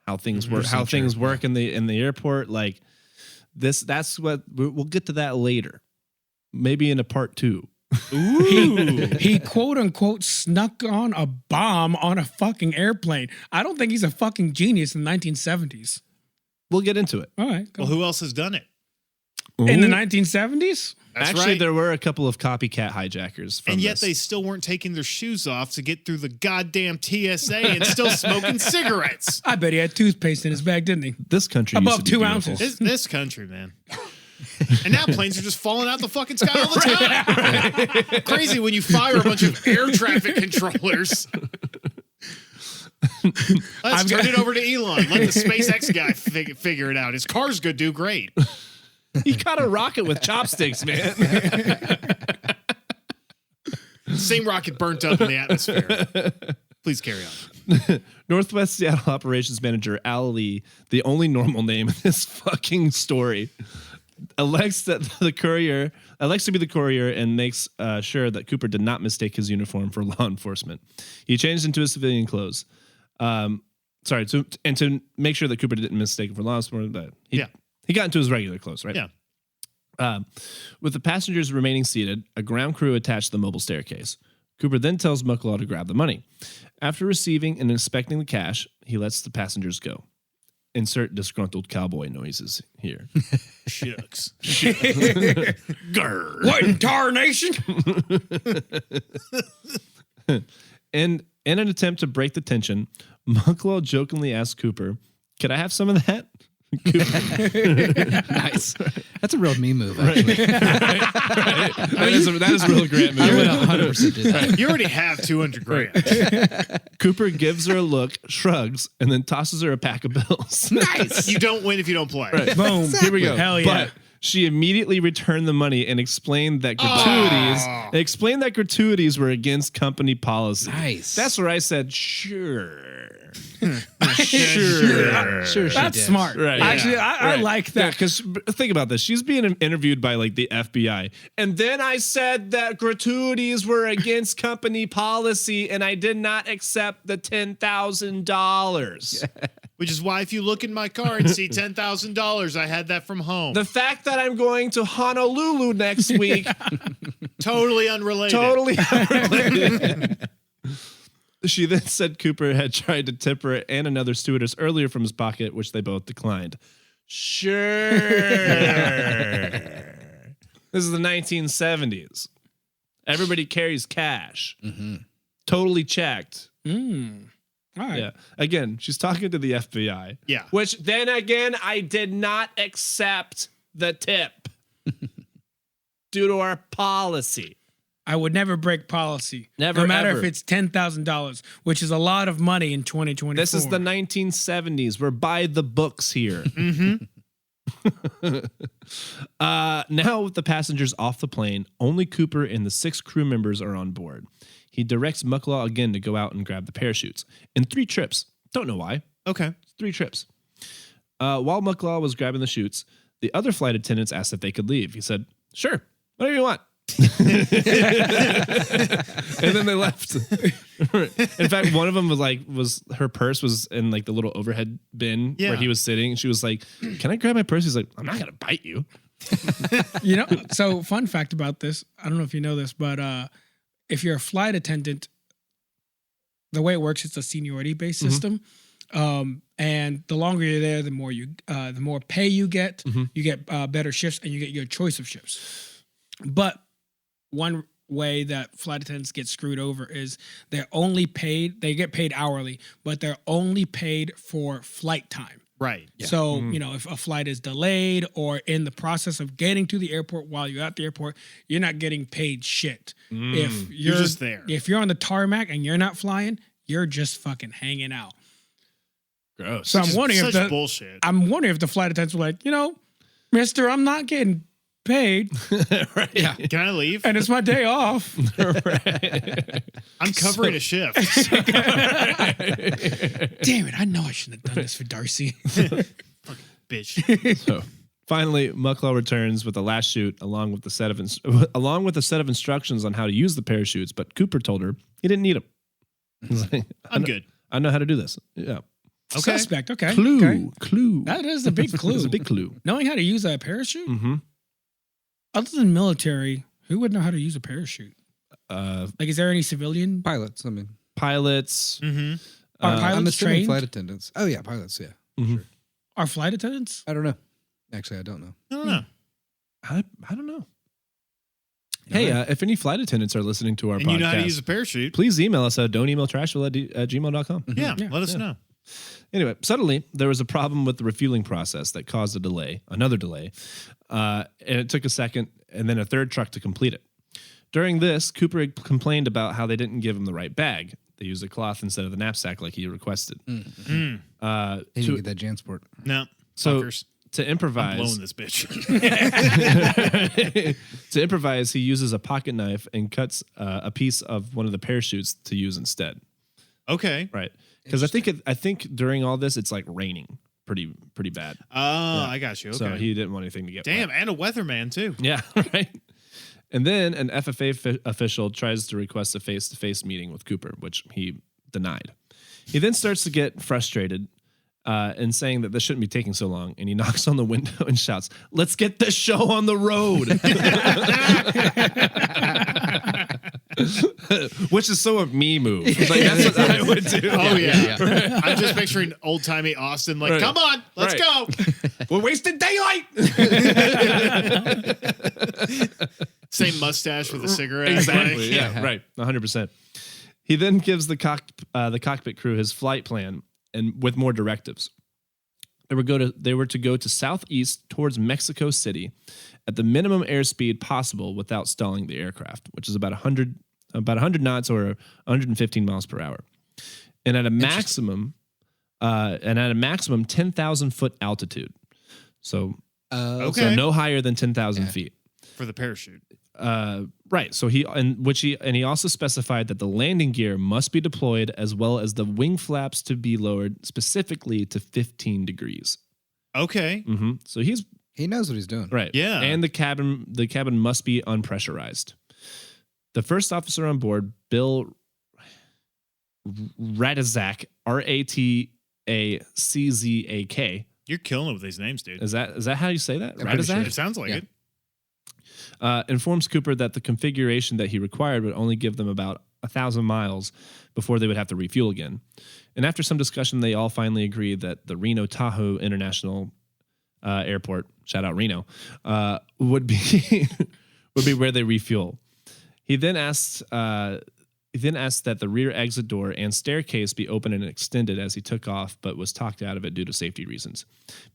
how things work, in the airport. Like that's what we'll get to that later, maybe in a part 2. He quote unquote snuck on a bomb on a fucking airplane. I don't think he's a fucking genius in the 1970s. We'll get into it. All right. Well, who else has done it? In the 1970s? That's Actually, right. there were a couple of copycat hijackers. From And yet this. they still weren't taking their shoes off to get through the goddamn TSA and still smoking cigarettes. I bet he had toothpaste in his bag, didn't he? This country Above used to be 2 beautiful. ounces. This country, man. And now planes are just falling out the fucking sky all the time. Crazy when you fire a bunch of air traffic controllers. Let's turn it over to Elon. Let the SpaceX guy figure it out. His car's gonna do great. He got a rocket with chopsticks, man. Same rocket burnt up in the atmosphere. Please carry on. Northwest Seattle operations manager Al Lee, the only normal name in this fucking story, elects to be the courier and makes sure that Cooper did not mistake his uniform for law enforcement. He changed into his civilian clothes. To make sure that Cooper didn't mistake it for law enforcement, but he got into his regular clothes, right? Yeah. With the passengers remaining seated, a ground crew attached the mobile staircase. Cooper then tells Mucklaw to grab the money. After receiving and inspecting the cash, he lets the passengers go. Insert disgruntled cowboy noises here. Shucks. Grr. What in tarnation? And in an attempt to break the tension, Mucklaw jokingly asks Cooper, "Could I have some of that?" Nice. That's a real me move, actually. That is a real Grant I move. would 100% do that. You already have 200 grand. Cooper gives her a look, shrugs, and then tosses her a pack of bills. Nice. You don't win if you don't play. Right. Boom. Here we go. Hell yeah. But She immediately returned the money and explained that gratuities were against company policy. Nice. That's where I said, sure. Sure, she That's did. smart. Right. Actually, I like that. Because think about this. She's being interviewed by like the FBI. And then I said that gratuities were against company policy and I did not accept the $10,000. Which is why if you look in my car and see $10,000, I had that from home. The fact that I'm going to Honolulu next week, Totally unrelated. totally unrelated. She then said Cooper had tried to tip her and another stewardess earlier from his pocket, which they both declined. Sure. This is the 1970s. Everybody carries cash. Totally checked. All right. Yeah. Again, she's talking to the FBI. Yeah. Which then again, I did not accept the tip due to our policy. I would never break policy. Never, no matter ever. if it's $10,000, which is a lot of money in 2024. This is the 1970s. We're by the books here. Now with the passengers off the plane, only Cooper and the 6 crew members are on board. He directs Mucklaw again to go out and grab the parachutes. In 3 trips. Don't know why. Okay. 3 trips. While Mucklaw was grabbing the chutes, the other flight attendants asked if they could leave. He said, sure, whatever you want. And then they left. In fact, one of them was her purse was in like the little overhead bin where he was sitting. She was like, can I grab my purse? He's like, I'm not going to bite you. You know, so fun fact about this. I don't know if you know this, but if you're a flight attendant, the way it works, it's a seniority-based system. And the longer you're there, the more pay you get. You get better shifts, and you get your choice of shifts. But one way that flight attendants get screwed over is they get paid hourly, but they're only paid for flight time. Right. Yeah. So, you know, if a flight is delayed or in the process of getting to the airport while you're at the airport, you're not getting paid shit. If You're just there. If you're on the tarmac and you're not flying, you're just fucking hanging out. Gross. So I'm wondering Such bullshit. I'm wondering if the flight attendants were like, you know, mister, I'm not getting paid Right. Yeah. Can I leave? and it's my day off. I'm covering a shift. Damn it, I know I shouldn't have done this for Darcy. Bitch. So finally, Mucklaw returns with the last chute along with a set of instructions on how to use the parachutes, but Cooper told her he didn't need them. He's like, I'm good. I know how to do this. Yeah. Okay. Suspect, okay. Clue. Okay. Clue. That is a big clue. It's a big clue. Knowing how to use a parachute? Mm-hmm. Other than military, who would know how to use a parachute? Like, is there any civilian? Pilots, I mean. Pilots. Mm-hmm. Are I'm pilots assuming trained? flight attendants. Oh, yeah, pilots, yeah. Are flight attendants? I don't know. Actually, I don't know. I don't know. I don't know. Hey, if any flight attendants are listening to our And podcast, you know how to use a parachute. please email us at don'temailtrashville@gmail.com. Yeah, Yeah. let us know. Anyway, suddenly there was a problem with the refueling process that caused another delay, and it took a second and then a third truck to complete it. During this, Cooper complained about how they didn't give him the right bag. They used a cloth instead of the knapsack like he requested. They didn't get that Jansport. No. So Fuckers. to improvise, Blowing this bitch. to improvise, he uses a pocket knife and cuts a piece of one of the parachutes to use instead. Okay. Right, because I think during all this it's like raining pretty bad. Oh, I got you. Okay. So he didn't want anything to get Damn, wet. and a weatherman too. Yeah, right. And then an FFA official tries to request a face-to-face meeting with Cooper, which he denied. He then starts to get frustrated and saying that this shouldn't be taking so long, and he knocks on the window and shouts, "Let's get this show on the road." Which is so a me move. Like, that's what I would do. Oh yeah. I'm just picturing old timey Austin like, Right. come on, let's Right. go. We're wasting daylight. Same mustache with a cigarette. Exactly. Like, Yeah. Right. 100%. He then gives the cockpit crew his flight plan and with more directives. They were to go to southeast towards Mexico City at the minimum airspeed possible without stalling the aircraft, which is about 100 knots or 115 miles per hour, and at a maximum 10,000 foot altitude. So Okay. So no higher than 10,000 feet. For the parachute. Right. So he also specified that the landing gear must be deployed as well as the wing flaps to be lowered specifically to 15 degrees. Okay. Mm-hmm. So he knows what he's doing. right. Yeah. And the cabin must be unpressurized. The first officer on board, Bill Ratazak, Rataczak. You're killing it with these names, dude. Is that how you say that? I'm pretty sure. Ratazak? It sounds like it. Informs Cooper that the configuration that he required would only give them about 1,000 miles before they would have to refuel again. And after some discussion, they all finally agreed that the Reno Tahoe International Airport, shout out Reno, would be where they refuel. He then asked that the rear exit door and staircase be open and extended as he took off, but was talked out of it due to safety reasons.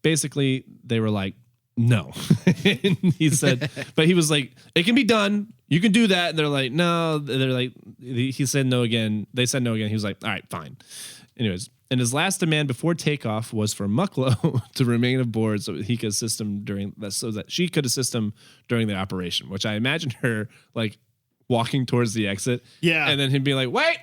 Basically, they were like, no. And he said, but he was like, it can be done. You can do that. And they're like, no. They're like, he said no again. They said no again. He was like, all right, fine. Anyways, and his last demand before takeoff was for Mucklow to remain aboard so he could assist him so that she could assist him during the operation, which I imagined her like walking towards the exit. Yeah. And then he'd be like, wait.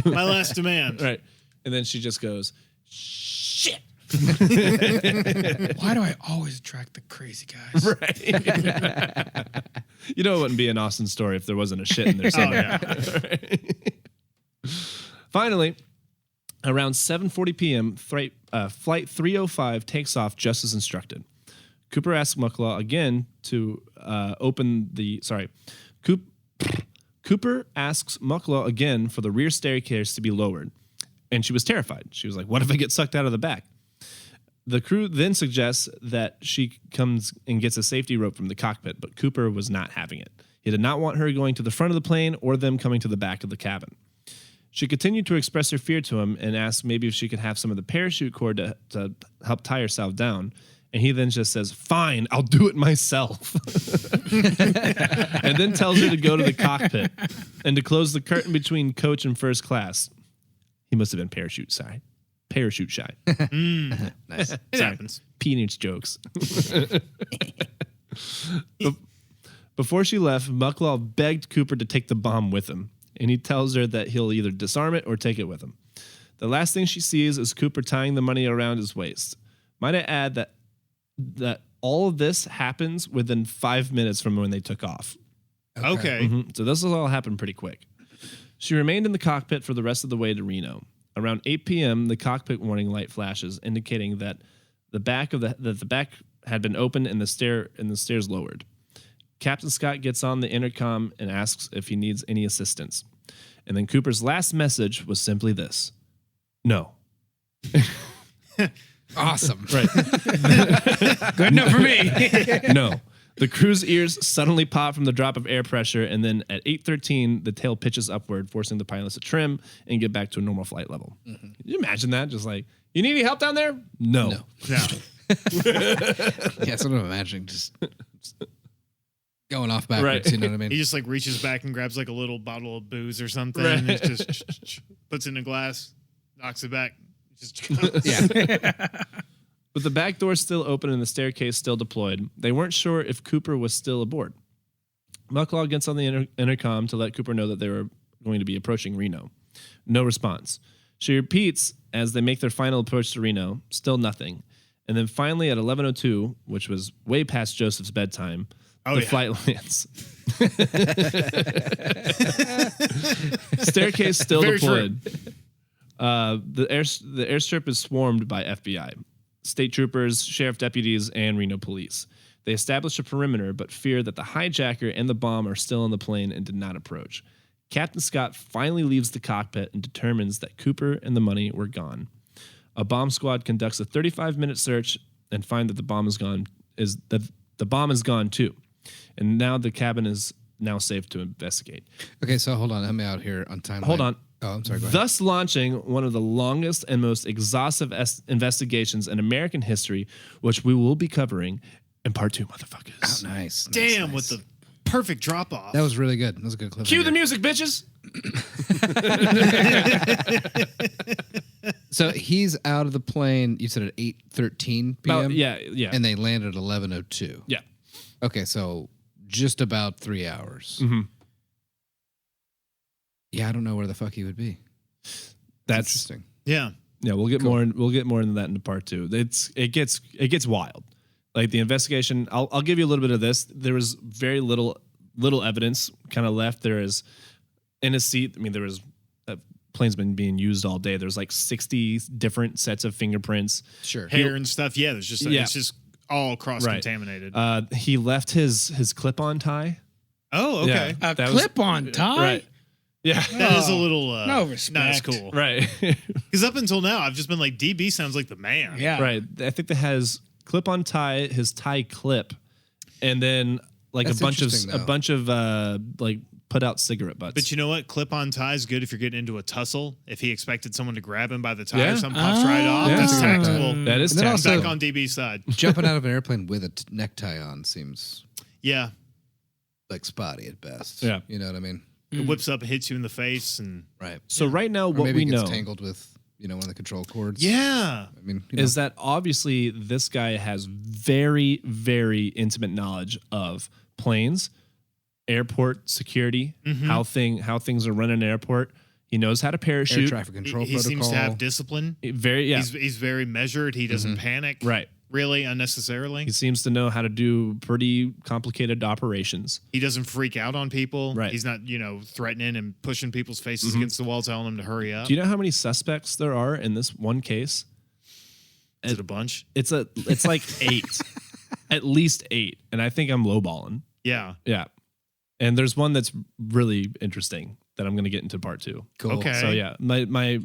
My last demand. Right. And then she just goes, shit. Why do I always attract the crazy guys? Right. You know, it wouldn't be an Austin story if there wasn't a shit in there somewhere. Finally, around 7:40 p.m., flight 305 takes off just as instructed. Cooper asks Mucklaw again to Cooper asks Mucklaw again for the rear staircase to be lowered, and she was terrified. She was like, "What if I get sucked out of the back?" The crew then suggests that she comes and gets a safety rope from the cockpit, but Cooper was not having it. He did not want her going to the front of the plane or them coming to the back of the cabin. She continued to express her fear to him and asked maybe if she could have some of the parachute cord to help tie herself down. And he then just says, fine, I'll do it myself. And then tells her to go to the cockpit and to close the curtain between coach and first class. He must have been parachute shy. Nice. It happens. Peanuts jokes. Before she left, Mucklaw begged Cooper to take the bomb with him, and he tells her that he'll either disarm it or take it with him. The last thing she sees is Cooper tying the money around his waist. Might I add that all of this happens within 5 minutes from when they took off. Okay. Mm-hmm. So this has all happened pretty quick. She remained in the cockpit for the rest of the way to Reno. Around 8 p.m., the cockpit warning light flashes, indicating that the back had been opened and the stairs lowered. Captain Scott gets on the intercom and asks if he needs any assistance. And then Cooper's last message was simply this: no. Awesome. Right. Good enough for me. No. The crew's ears suddenly pop from the drop of air pressure, and then at 8:13, the tail pitches upward, forcing the pilots to trim and get back to a normal flight level. Mm-hmm. Can you imagine that? Just like, you need any help down there? No. Yeah. That's what I'm imagining. Just going off backwards, Right. you know what I mean? He just like reaches back and grabs like a little bottle of booze or something. Right. And it just puts it in a glass, knocks it back. Just Yeah. With the back door still open and the staircase still deployed, they weren't sure if Cooper was still aboard. Mucklaw gets on the intercom to let Cooper know that they were going to be approaching Reno. No response. She repeats as they make their final approach to Reno, still nothing. And then finally at 11:02, which was way past Joseph's bedtime, flight lands. Staircase still Very deployed. The airstrip is swarmed by FBI, state troopers, sheriff deputies, and Reno police. They establish a perimeter, but fear that the hijacker and the bomb are still in the plane and did not approach. Captain Scott finally leaves the cockpit and determines that Cooper and the money were gone. A bomb squad conducts a 35-minute search and find that the bomb is gone. The bomb is gone too, and now the cabin is now safe to investigate. Okay, so hold on. I'm out here on time. Hold on. Oh, I'm sorry. Go ahead. Thus launching one of the longest and most exhaustive investigations in American history, which we will be covering in part 2, motherfuckers. Oh, nice. damn nice. with the perfect drop off. That was really good. That was a good clip. Cue the music, bitches. So he's out of the plane. You said at 8:13 p.m. Yeah. And they landed at 11:02. Yeah. Okay, so just about 3 hours. Mm-hmm. Yeah, I don't know where the fuck he would be. That's interesting. Yeah. Yeah, we'll get more. We'll get more into that into part 2. It gets wild. Like the investigation. I'll give you a little bit of this. There was very little evidence kind of left. There is in his seat. I mean, there was that plane's been being used all day. There's like 60 different sets of fingerprints. Sure. Hair and stuff. Yeah, there's just it's just all cross contaminated. He left his clip-on tie. Oh, okay. Yeah, A clip-on tie? Right. Yeah. That is a little no respect. not as cool. Right. Because up until now, I've just been like, DB sounds like the man. Yeah. Right. I think that has clip-on tie, his tie clip, and then like That's a bunch interesting, of like put out cigarette butts. But you know what? Clip-on tie is good if you're getting into a tussle. If he expected someone to grab him by the tie Yeah. or something pops right off, Yeah. that's Something like tactical. that is And then tactical. also- Back on DB's side. Jumping out of an airplane with a necktie on seems Yeah. like spotty at best. Yeah. You know what I mean? It whips up and hits you in the face. And Right. So right now, Or what maybe we it gets know tangled with, one of the control cords. yeah. I mean, is that obviously this guy has very, very intimate knowledge of planes, airport security, how things are run in an airport. He knows how to air parachute. traffic control He protocol. seems to have discipline. He's very measured. He doesn't panic. Right. Really unnecessarily. He seems to know how to do pretty complicated operations. He doesn't freak out on people. Right. He's not, threatening and pushing people's faces against the wall, telling them to hurry up. Do you know how many suspects there are in this one case? Is it a bunch? It's like 8, at least 8, and I think I'm lowballing. Yeah. Yeah, and there's one that's really interesting that I'm going to get into part 2. Cool. Okay. So yeah, my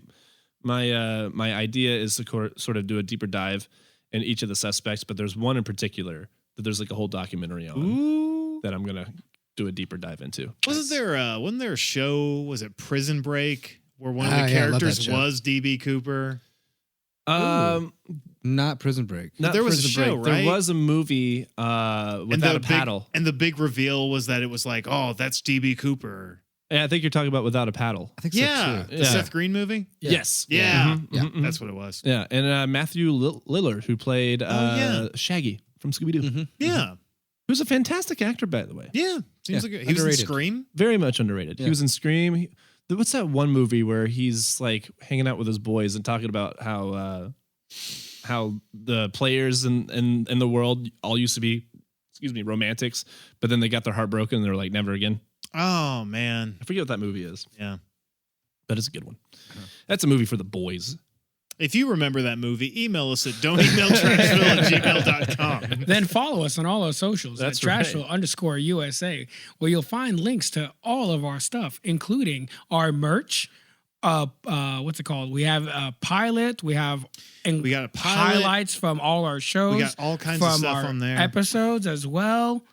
idea is to sort of do a deeper dive in each of the suspects, but there's one in particular that there's like a whole documentary on that I'm going to do a deeper dive into. Wasn't there a show, was it Prison Break, where one of the Ah, yeah, I love that characters show. was DB Cooper? Not Prison Break. Not there was a Prison show, Break. right? There was a movie without a paddle. And the big reveal was that it was like, oh, that's DB Cooper. Yeah, I think you're talking about Without a Paddle. I think so Yeah. too. The Seth Green movie? Yes. Yeah. Yeah. That's what it was. Yeah, and Matthew Lillard, who played yeah. Shaggy from Scooby-Doo. Yeah. Who's a fantastic actor, by the way. Yeah. Seems Yeah. like he was in Underrated. Scream. Very much underrated. Yeah. He was in Scream. What's that one movie where he's like hanging out with his boys and talking about how the players in the world all used to be, romantics, but then they got their heart broken and they're like, never again. Oh, man. I forget what that movie is, Yeah. but it's a good one. That's a movie for the boys. If you remember that movie, email us at don'temailtrashville@gmail.com. Then follow us on all our socials That's at right. Trashville_USA, where you'll find links to all of our stuff, including our merch. What's it called? We have a pilot. We got a pilot. highlights from all our shows. We got all kinds of from stuff our on there. Episodes as well.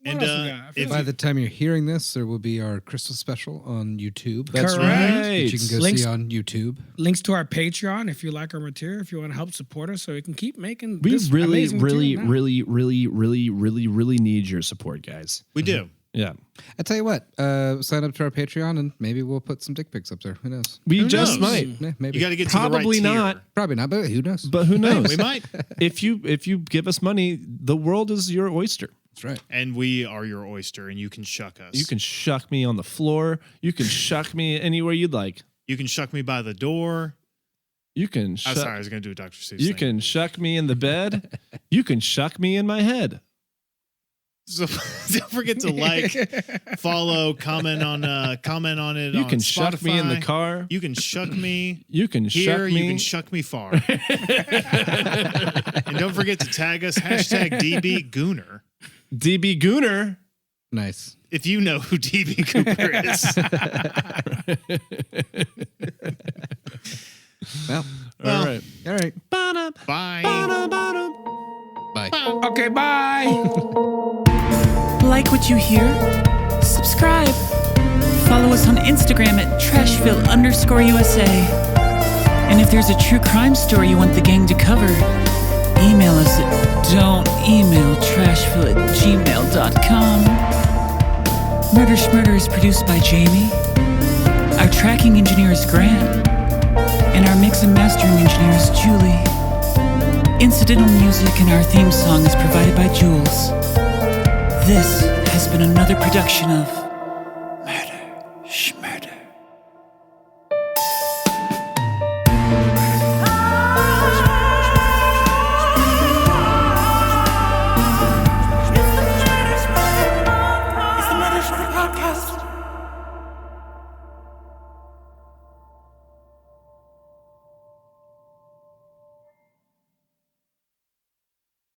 What And, else we got? I feel if like- By the time you're hearing this, there will be our Christmas special on YouTube. That's Correct. right. That you can go Links- see on YouTube. links to our Patreon if you like our material, if you want to help support us so we can keep making We this really, amazing really, material now. really need your support, guys. We do. Yeah. I tell you what, sign up to our Patreon and maybe we'll put some dick pics up there. Who knows? We Who just knows? might. Yeah, maybe. You got to get Probably to the right not. tier. Probably not, but who knows? But who knows? We might. If you give us money, the world is your oyster. That's right. And we are your oyster, and you can shuck us. You can shuck me on the floor. You can shuck me anywhere you'd like. You can shuck me by the door. You can I'm shuck. sorry, I was going to do a Dr. Seuss You thing. can shuck me in the bed. You can shuck me in my head. So don't forget to like, follow, comment on it. You on can shuck me in the Spotify. car. You can shuck me You can here. shuck me. You can shuck me far. And don't forget to tag us #DB Gooner DB Gooner. Nice. if you know who DB Cooper is. Well, All right. all right. Ba-dum, Bye. ba-dum, ba-dum. Bye. Okay, bye. Like what you hear? Subscribe. Follow us on Instagram at Trashville_USA. And if there's a true crime story you want the gang to cover, email us at don'temailtrashville@gmail.com. Schmurder is produced by Jamie. Our tracking engineer is Grant. And our mix and mastering engineer is Julie. Incidental music in our theme song is provided by Jules. This has been another production of